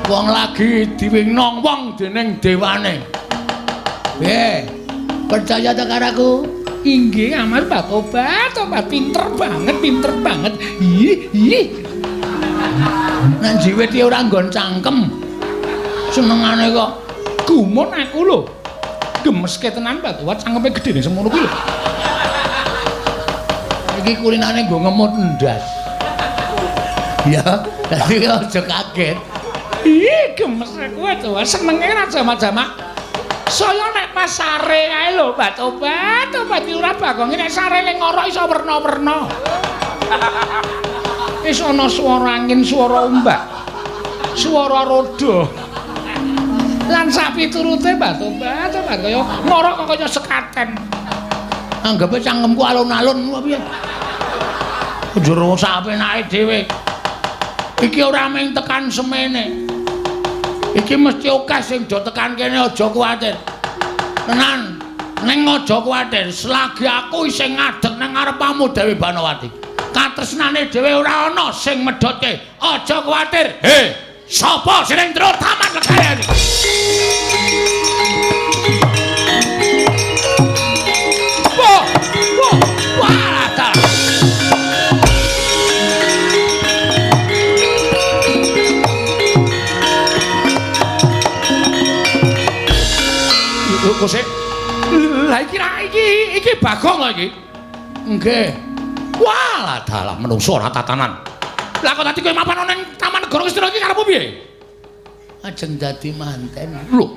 wong lagi diwingno wong dening dewane. Percaya ta karo aku? Inggih, Amal Pak Obat pinter banget. Ih. Nang jiwit iki ora nggon cangkem. Senengane kok Gumun aku lho. Gemeske tenan Pak Obat cangkeme gedene semono kuwi lho. Iki kulinane nggo ngemut ndas. Ya, dadi aja kaget. Ih, gemes aku to, senenge ra jamak-jamak. Saya nek pas sare ae lho, Mbak Tobat ora Bagong nek sare ning ngorok iso werna-werna. Wis ana swara angin, swara ombak, swara roda. Lan sak piturute Mbak Tobat kaya ngorok kok kaya sekaten. Anggepe cangkemku alun-alun apa piye? Njero sapenake dhewe. Iki ora mung tekan semene. Iki mesti akeh sing do tekan kene aja kuwatir. Tenan, ning aja kuwatir, selagi aku isih ngadeg nang ngarepmu Dewi Banowati. Katresnane dhewe ora ana sing medhotke. Aja kuwatir. He, sapa sing ndro taman legane? Kosek. Lah iki Bagong lho iki. Nggih. Walah dalah menungso ora tatanan. Lah kok dadi kowe mapan ning Taman Negara Ngastina iki karepmu piye? Ajeng dadi manten. Lho.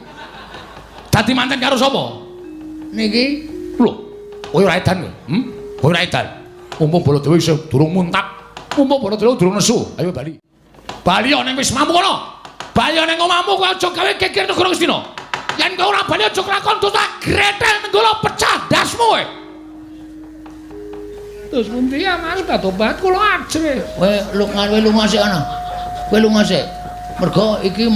Dadi manten karo sapa? Niki lho. Kowe ora edan kowe. Kowe ora edan. Mumpung Baladewa isih durung muntak. Mumpung Baladewa durung nesu. Ayo bali. Bali ning wis mampu kono. Bali ning omahmu kowe aja gawe geger Negara Ngastina. Yen kowe ora bali aja kelakon dosa gretel nenggolo pecah dasmu kowe. Terus pundi ya Mas Batobat kula ajre. Kowe lunga sik ana. Kowe lunga sik. Mergo iki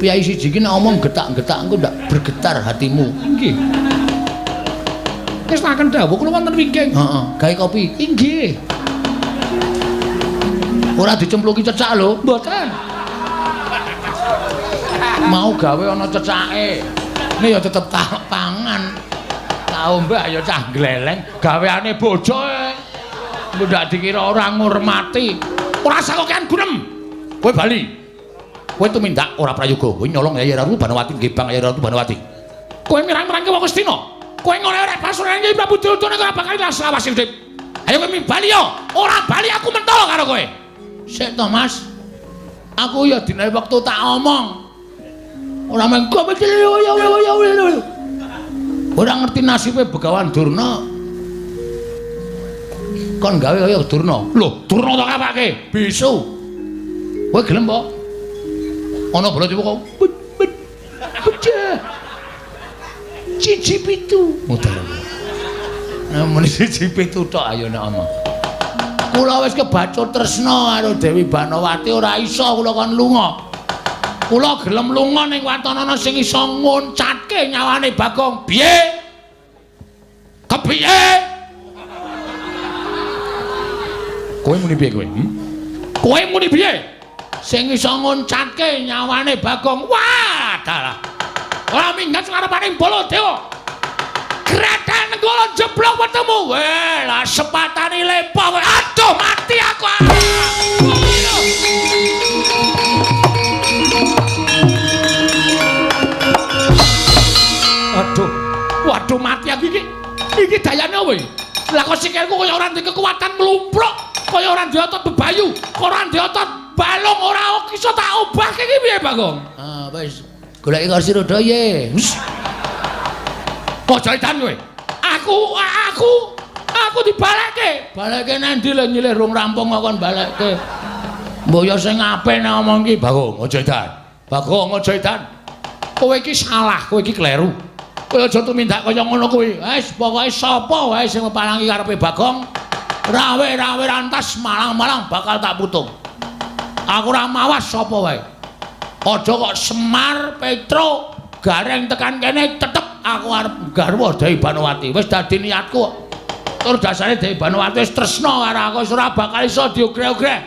piyai siji iki nek omong getak-getak engko ndak bergetar hatimu. Nggih. Wis tak kendhawuh kula wonten wingking. Heeh, gawe kopi. Inggih. Ora dicempluki cecak lho. Mboten. Mau gawe ana cecake. Ini ya tetep pangan. Tak ombak ya cah gleleng, gaweane bojo. Ndak dikira ora ngurmati. Ora sakokean gunem. Kowe bali. Kowe tumindak ora prayoga. Kowe nyolong Yayi Ratu Banowati ngebang Yayi Ratu Banowati. Kowe mirang-mirangke wong Astina. Kowe ngene ora pasurane Yayi Prabu Duryudana ora bakal lawas urip. Ayo kowe bali yo. Ora bali aku mentol karo kowe. Sik to, Mas. Aku ya dinae wektu tak omong. Ora mengko ora ngerti nasibe Begawan Durna. Kon gawe kaya Durna. Lho, Durna tak apake? Bisu. Kowe gelem apa? Ana Baladewa kok. Pecah. Cici pitu. Muter. Muni siji pitu tok ayo nek omong. Kula wis kebacut tresna karo Dewi Banowati ora iso kula kon lunga. Kula gelem lunga ning watanana sing iso ngoncatke nyawane Bagong. Piye? Kepiye? Kowe muni piye kowe? Kowe muni piye? Sing iso ngoncatke nyawane Bagong. Wah, dalah. Ora minggat ngarepaning Baladewa. Kratan Nenggala jeblok bertemu. Weh, lah sepatane lempoh. Aduh, mati aku. Aduh. Waduh, mati aku iki. Iki dayane kowe. Lah kok sikilku kaya ora ndek kekuatan mlumpruk, kaya ora ndek otot bebayu, kaya ora ndek otot balung, ora iso tak obahke iki piye, Bagong? Ah, wis. Goleki kursi roda ye. Aja edan kowe. Aku dibalekke. Balekke nendi lho nyilih rung rampung kok kon balekke. Mboyo sing apik nek ngomong iki, Bagong, aja edan. Bagong, aja edan. Kowe iki salah, kowe iki kleru. Kowe aja tumindak kaya ngono kuwi. Wis pokoke sapa wae sing mepalangi karepe Bagong, rawe-rawe rantas malang-malang bakal tak putung. Aku ora mawas sapa wae. Aja kok Semar, Petro, Gareng tekan kene tetep aku arep garwa Dewi Banowati. Wis dadi niatku kok. Tur dasare Dewi Banowati wis tresna karo aku, wis ora bakal iso diogreh-ogreh.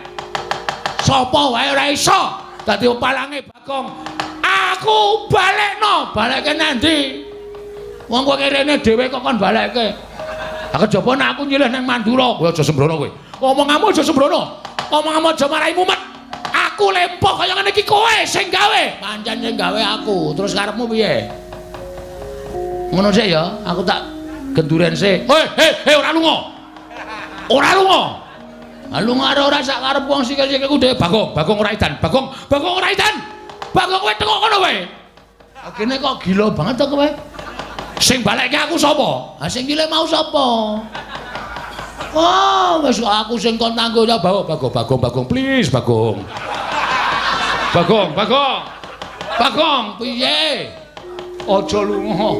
Sapa wae ora iso dadi palange Bagong. Aku balekno, balekke nendi? Wong kowe kene dhewe kok kon balekke. Lah kejaba nek aku nyilih ning Mandura, kowe aja sembrono kowe. Omonganmu aja sembrono. Omonganmu aja marai mumet. Aku lempoh kaya ngene iki kowe sing gawe. Pancen sing gawe aku. Terus karepmu piye? Ngono sik ya, aku tak genduren sik. Hei, ora lunga. Ora lunga. Ha lunga ora sak karep wong sikil-sikilku dhewe. Bagong ora edan. Bagong ora edan. Bagong kowe tengok kono wae. Kene kok gila banget to kowe. Sing balekke aku sapa? Ha sing nyilih mau sapa? Oh, wis aku sing kon tanggung jawab. Bagong, please, Bagong. Bagong, piye? Aja lunga.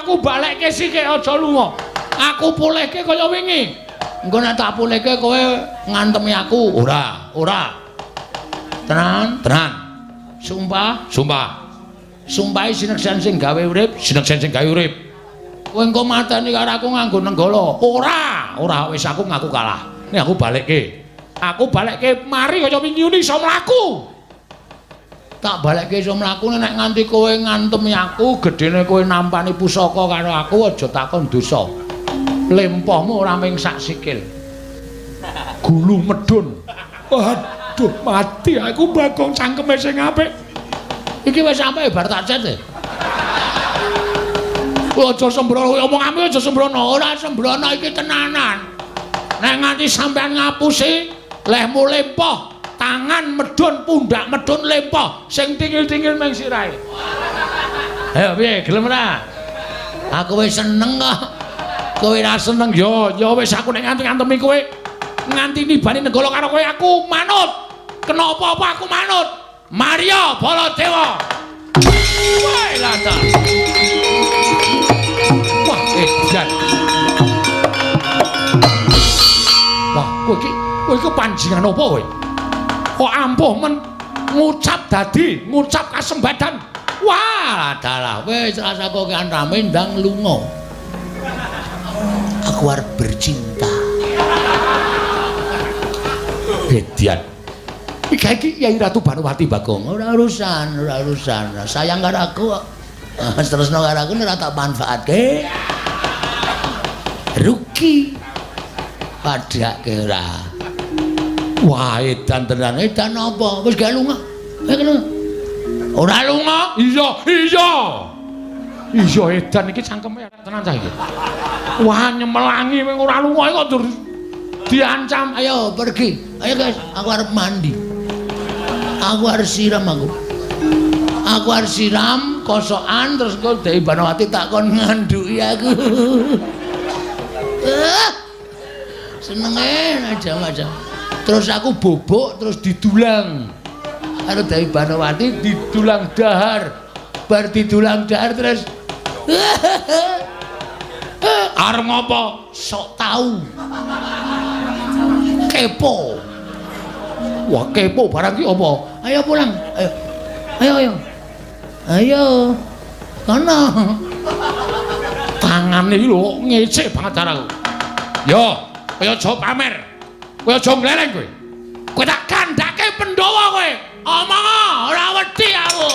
Aku balekke sithik aja lunga. Aku pulihke kaya wingi. Engko nek tak pulihke kowe ngantemi aku. Ora. Tenan. Sumpah. Sumpahe sineksen sing gawe urip. Kowe engko mateni karo aku nganggo nenggala. Ora, wis aku ngaku kalah. Nek aku balekke mari kaya wingi iso mlaku. Tak balekke iso mlaku nek nganti kowe ngantemi aku, gedene kowe nampani pusaka karo aku aja takon dosa. Lempohmu ora ming sak sikil. Gulu medun. Waduh, mati aku Bagong cangkeme sing apik. Iki wis sampe bar tak cet. Aja sembrono, omonganmu aja sembrono. Ora sembrono iki tenanan. Nek nganti sampean ngapusi, lehmu lempoh, tangan medun, pundak medun lempoh, sing tingil-tingil ming sirahe. Ayo piye, gelem ora? Aku wis seneng kok. Kowe ora seneng ya wis aku nek nganti-ngantemi kowe nganti nibani nenggala karo kowe aku manut. Kena apa-apa aku manut. Maria Baladewa. Wah, lata. Wah, edan. Wah, kowe iki panjingan apa kowe? Kok ampuh men ngucap kasembadan. Wah, dalah wis rasa kok rame ndang lunga. Aku arep bercinta. Edian. Iki Yai Ratu Banowati Bagong. Ora urusan. Sayang karo aku kok. Tresno karo aku ora tak manfaatke. Rugi. Padake ora. Wah, edan tenan. Edan apa? Wis gak lunga. Ora lunga? Iya. Iya edan iki cangkeme tenan cah iki. Wah, nyemelangi wing ora lunga kok dur diancam. Ayo pergi. Ayo guys, aku arep mandi. Aku harus siram aku. Aku harus siram kosokan terus kok Dewi Banowati tak kon nganduki aku. Senenge macam-macam. Terus aku bobok terus didulang. Karo Dewi Banowati didulang dahar. Bar didulang dahar terus Arep ngopo? Sok tahu. Kepo. Wah, kepo barang ki apa? Ayo pulang. Ayo. Ayo. Kono. Tangane iki lho ngecek banget karo. Yo, kaya aja pamer. Kaya aja gleleng kowe. Kowe tak kandhake Pandhawa kowe. Omong ora wedi aku.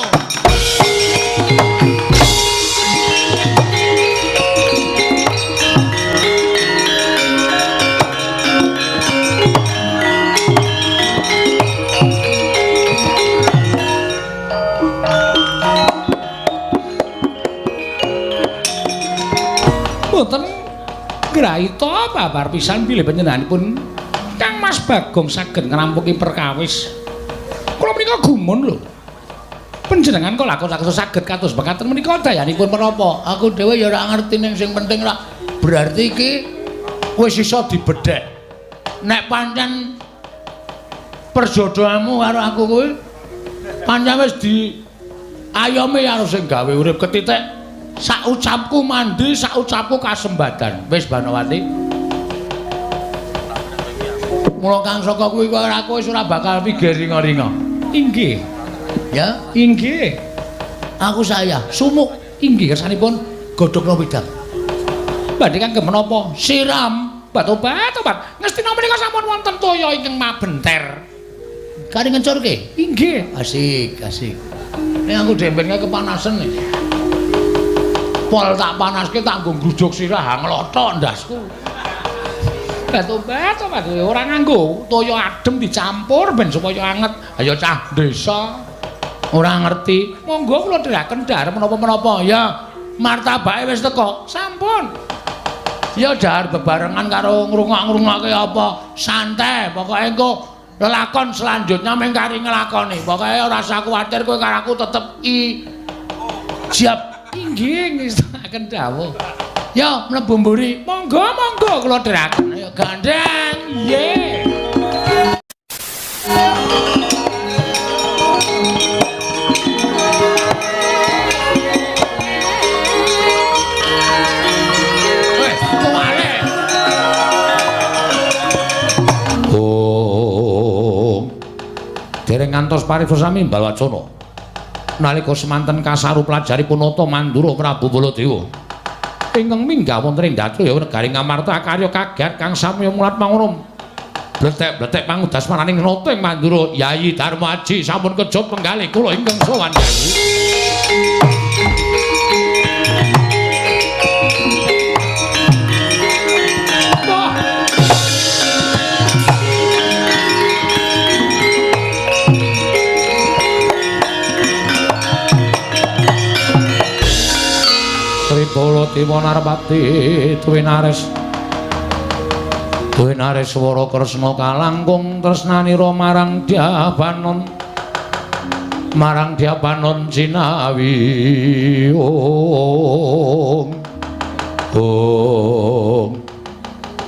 Mboten grahita babar pisan bilih panjenenganipun Kang Mas Bagong saged ngrampungi perkawis. Kula menika gumun lho. Panjenengan kok lakon-lakon saged kados mekaten menika dayanipun menapa? Aku dhewe ya ora ngerti ning sing penting rak berarti iki wis iso dibedhek. Nek pancen perjodohanmu karo aku kuwi pancen wis diayomi karo sing gawe urip ketitik. Sak ucapku mandi, sak ucapku kasembadan. Wis Banowati. Mula Kang Saka kuwi kok aku wis ora bakal pikir ringa-ringa. Inggih. Ya, Inggih. aku saya sumuk Inggih kersanipun godhogna wedang. badhe kangge menapa? Siram Obat. Ngestina menika sampun wonten toya ingkang mabenter. kari ngencurke. Inggih. Asik. Nek aku dempetke kepanasan nih. Pol tak panaske tak nggo ngrujuk sirah nglothok ndasku. Obat ora nganggo toya adem dicampur ben supaya anget. Ayo cah desa ora ngerti. Monggo kula dherekaken dhahar menapa-menapa. Ya, martabake wis teko. Sampun. Ya dhahar bebarengan karo ngrungok-ngrungokke apa. Santai, pokoke engko lelakon selanjutnya mung kari nglakoni. Pokoke ora usah kuwatir kowe karo aku tetep ijab. Inggih ngestaken dawuh. Ya, mlebu mburi. Monggo kula dherekaken. Ayo gandeng. Nggih. Weh, kuwale. Dereng ngantos paribasami Balwacana. Nalika semanten kasaru pelajari punata Mandura Prabu Baladewa. Ingkang minggah wonten ing Datra negari Ngamarta karya kagiat kang samya mulat mangono. Bletek-bletek pangudas mananing nata ing Mandura Yayi Darma Aji sampun kejot penggalih kula ingkang sowan Yayi. Baladewa Narpati Duwe nares swara Kresna kalangkung tresnanira marang Dyabanon Jinawi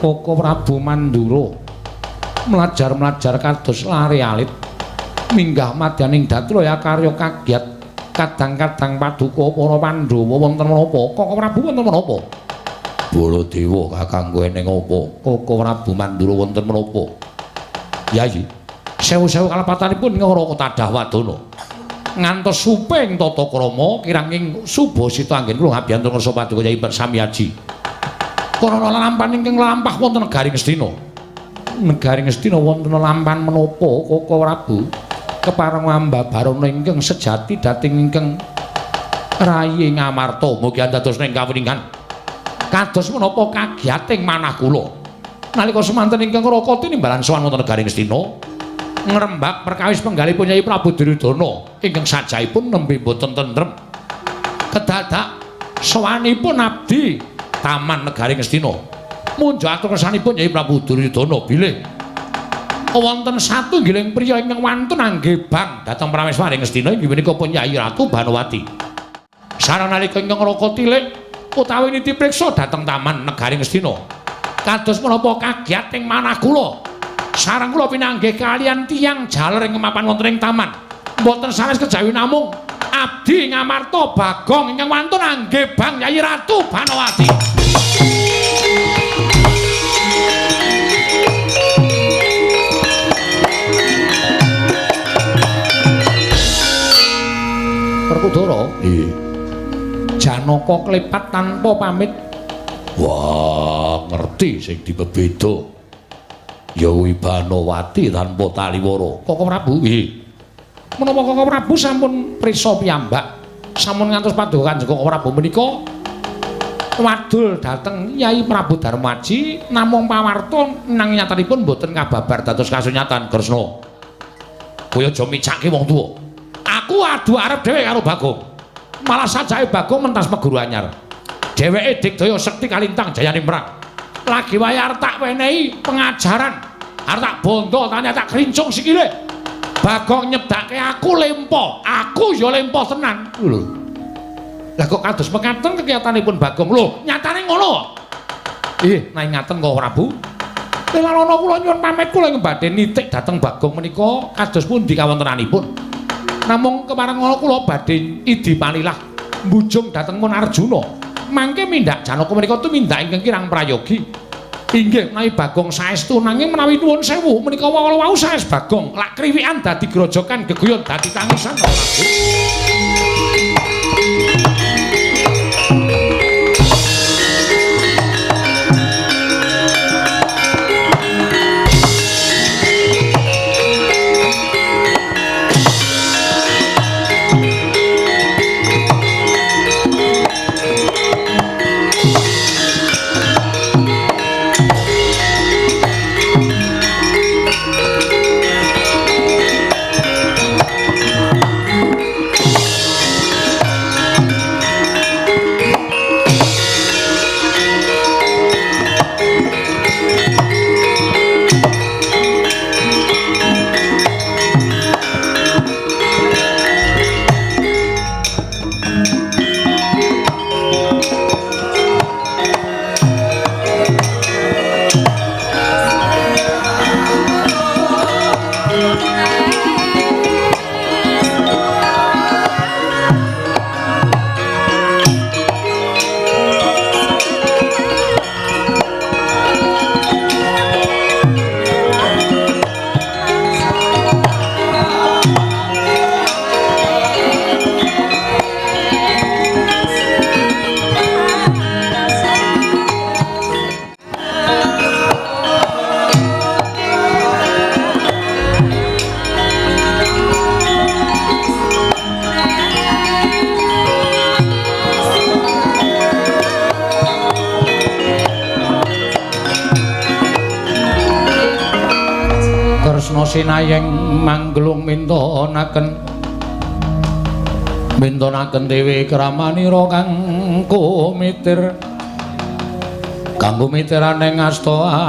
Koko Prabu Mandura mlajar kados lare alit minggah madyaning Datraya karya kagiat kadang-kadang paduka para Pandhawa wonten menapa? Koko Prabu wonten menapa? Baladewa kakangku eneng apa? Koko Prabu Mandura wonten menapa? Yayi, sewu-sewu kalepatanipun Ngaraka Tadah Wadana. Ngantos suping tata krama kiranging Subasita anggen kula ngabiyantun ngarsa paduka Yayi Sami Aji. Karana lampahan ingkang lampah wonten negari Ngastina. Negari Ngastina wonten lampahan menapa Koko Prabu? Kepareng ambabarana ingkang sejati dating ingkang rayi Ngamarta mugi dados ning kawuningan kados menapa kagiating manah kula nalika semanten ingkang Raka tinimbalan sowan wonten negari Ngastina ngrembak perkawis penggalipun Nyai Prabu Duryudana ingkang sajaipun nembe boten tentrem kedadak sowanipun abdi taman negari Ngastina munjo atur kersanipun Nyai Prabu Duryudana bilih wonten satunggiling priya ingkang wantun anggebang dhateng prameswaring Ngastina inggih menika Nyai Ratu Banowati. Sareng nalika ingkang Raka tilik utawi nitipriksa dhateng taman negari Ngastina. Kados menapa kagiating manah kula. Sareng kula pinanggih kaliyan tiyang jaler ing mapan wonten ing taman. Mboten sanes kejawi namung abdi Ngamarta Bagong ingkang wantun anggebang Nyai Ratu Banowati. Werkudara. Nggih. Janaka klepat tanpa pamit. Wah, ngerti sing dibebeda. Ya Wibanawati tanpa taliwara. Koko Prabu. Nggih. Menapa Koko Prabu sampun prisa piyambak, sampun ngantos paduka Kanjeng Koko Prabu menika wadul dhateng Nyai Prabu Darmaji namung pawarta nang nyatanipun boten kababar dados kasunyatan Kresna. Kowe aja micake wong tuwa. Aku adu arep dhewe karo Bagong. Malah sajake Bagong mentas meguru anyar. Dheweke digdaya sekti kalintang jayane perang. Lagi wae arep tak wenehi pengajaran. Arep tak bondo tanya tak krincung sikile. Bagong nyedake aku lempo. Aku ya lempo tenan. Lho. Lah kok kados mekaten kekiyatanipun Bagong. Lho, nyatane ngono. Nang ngaten kok Prabu. Lelarana kula nyuwun pamit kula badhe nitik dhateng Bagong menika kados pundi kawontenanipun. Namung kemareng ngono kula badhe idi palilah mbujung dhateng Mun Arjuna. Mangke mindak Janaka menika tumindak ingkang kirang prayogi. Inggih menawi Bagong saestu nanging menawi nuwun sewu menika wau saes Bagong lak kriwikan dadi grojokan geguyon dadi tangisan. Sinayeng manggelung mintonaken dewe kramanira kang kumitir kanggo mitiraning asta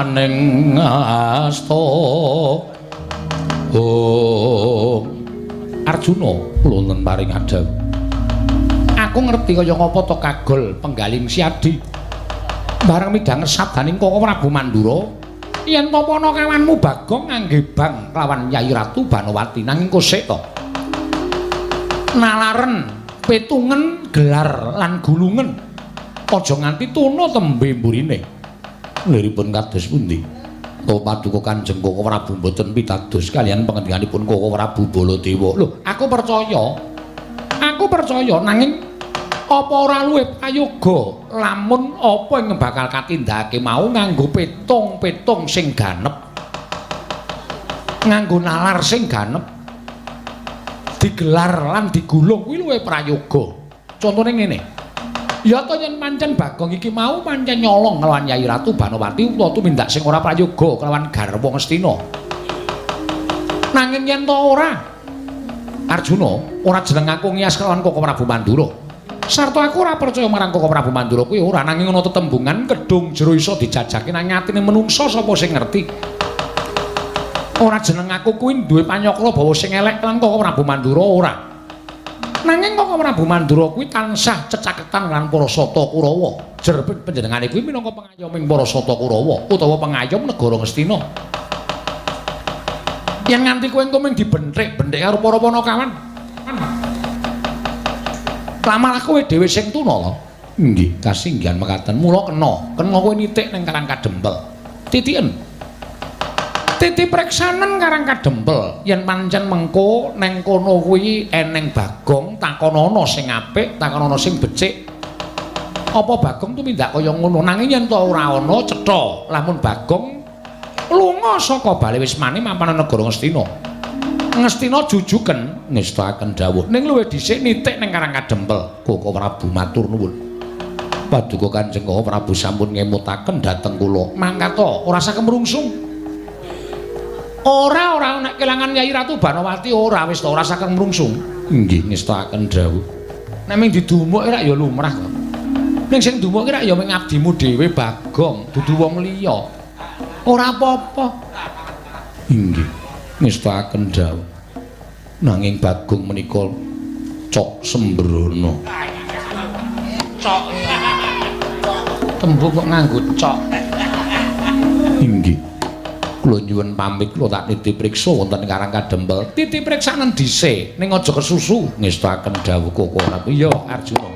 Arjuna kula wonten paring adhawu. Aku ngerti kaya ngapa to kagol penggaling siadi bareng midhanget sabdaning Koko Prabu Mandura. Yen topono kawanmu Bagong ngangge bang lawan Nyai Ratu Banowati nanging kosek to. Nalaren, petungen, gelar lan gulungen. Aja nganti tuna tembe mburine. Liripun kados pundi? To paduka Kanjeng Koko Prabu mboten pitados kaliyan pangendikaanipun Koko Prabu Baladewa. Lho, aku percaya nanging apa ora luwih prayoga lamun apa ing bakal katindakake mau nganggo petung sing ganep, nganggo nalar sing ganep, digelar lan digulung kuwi luwih prayoga. Contone ngene, ya to yen pancen Bagong iki mau pancen nyolong kelawan Nyai Ratu Banowati utawa tumindak sing ora prayoga kelawan garwa Ngastina. Nanging yen to ora Arjuna ora jeneng aku ngias kelawan Koko Prabu Mandura. Sarta aku ora percaya marang Koko Prabu Mandura kuwi ora nanging ana tetembungan kedung jero iso dijajake nang atine menungsa sapa sing ngerti. Ora jeneng aku kuwi duwe panyakra bawa sing elek lan Koko Prabu Mandura ora. Nanging Koko Prabu Mandura kuwi tansah cecaketan lan para sata Kurawa. Jer panjenengane kuwi minangka pengayoming para sata Kurawa utawa pengayom negara Ngastina. Yen nganti kowe engko mung dibenthik-benthik karo para Panakawan. Lamar kowe dhewe sing tuna lho. Nggih, kasinggihan mekaten. Mula kena kowe nitik ning Karang Kadempel. Titiken. Titi preksanen Karang Kadempel yen pancen mengko neng kono kuwi eneng Bagong takonono sing apik takonono sing becik apa Bagong tumindak kaya ngono nanging yen to ora ana cetha lamun Bagong lunga saka bale Wismane mapan negara Ngastina Ngastina jujuken ngestakaken dawuh ning luwih dhisik nitik ning Karang Kadempel Koko Prabu matur nuwun Paduka Kanjeng Koko Prabu sampun ngemutaken dhateng kula mangkata ora sakem rungsung ora nek kelangan Nyai Ratu Banowati ora wis to ora saking mrungsung. Nggih ngestakaken dawuh. Nek ming didumuke rak ya lumrah kok. Ning sing dumuke rak ya ming abdimu dhewe Bagong, dudu wong liya. Ora apa-apa. Nggih ngestakaken dawuh. Nanging Bagong menika cok sembrono. Cok. Tembung kok nganggo cok. Inggih. Kula nyuwun pamit kula tak titip priksa wonten ing Karang Kadempel. Titip priksanen dhisik ning aja kesusu ngestakaken dawuh Koko Prabu. Ya Arjuna.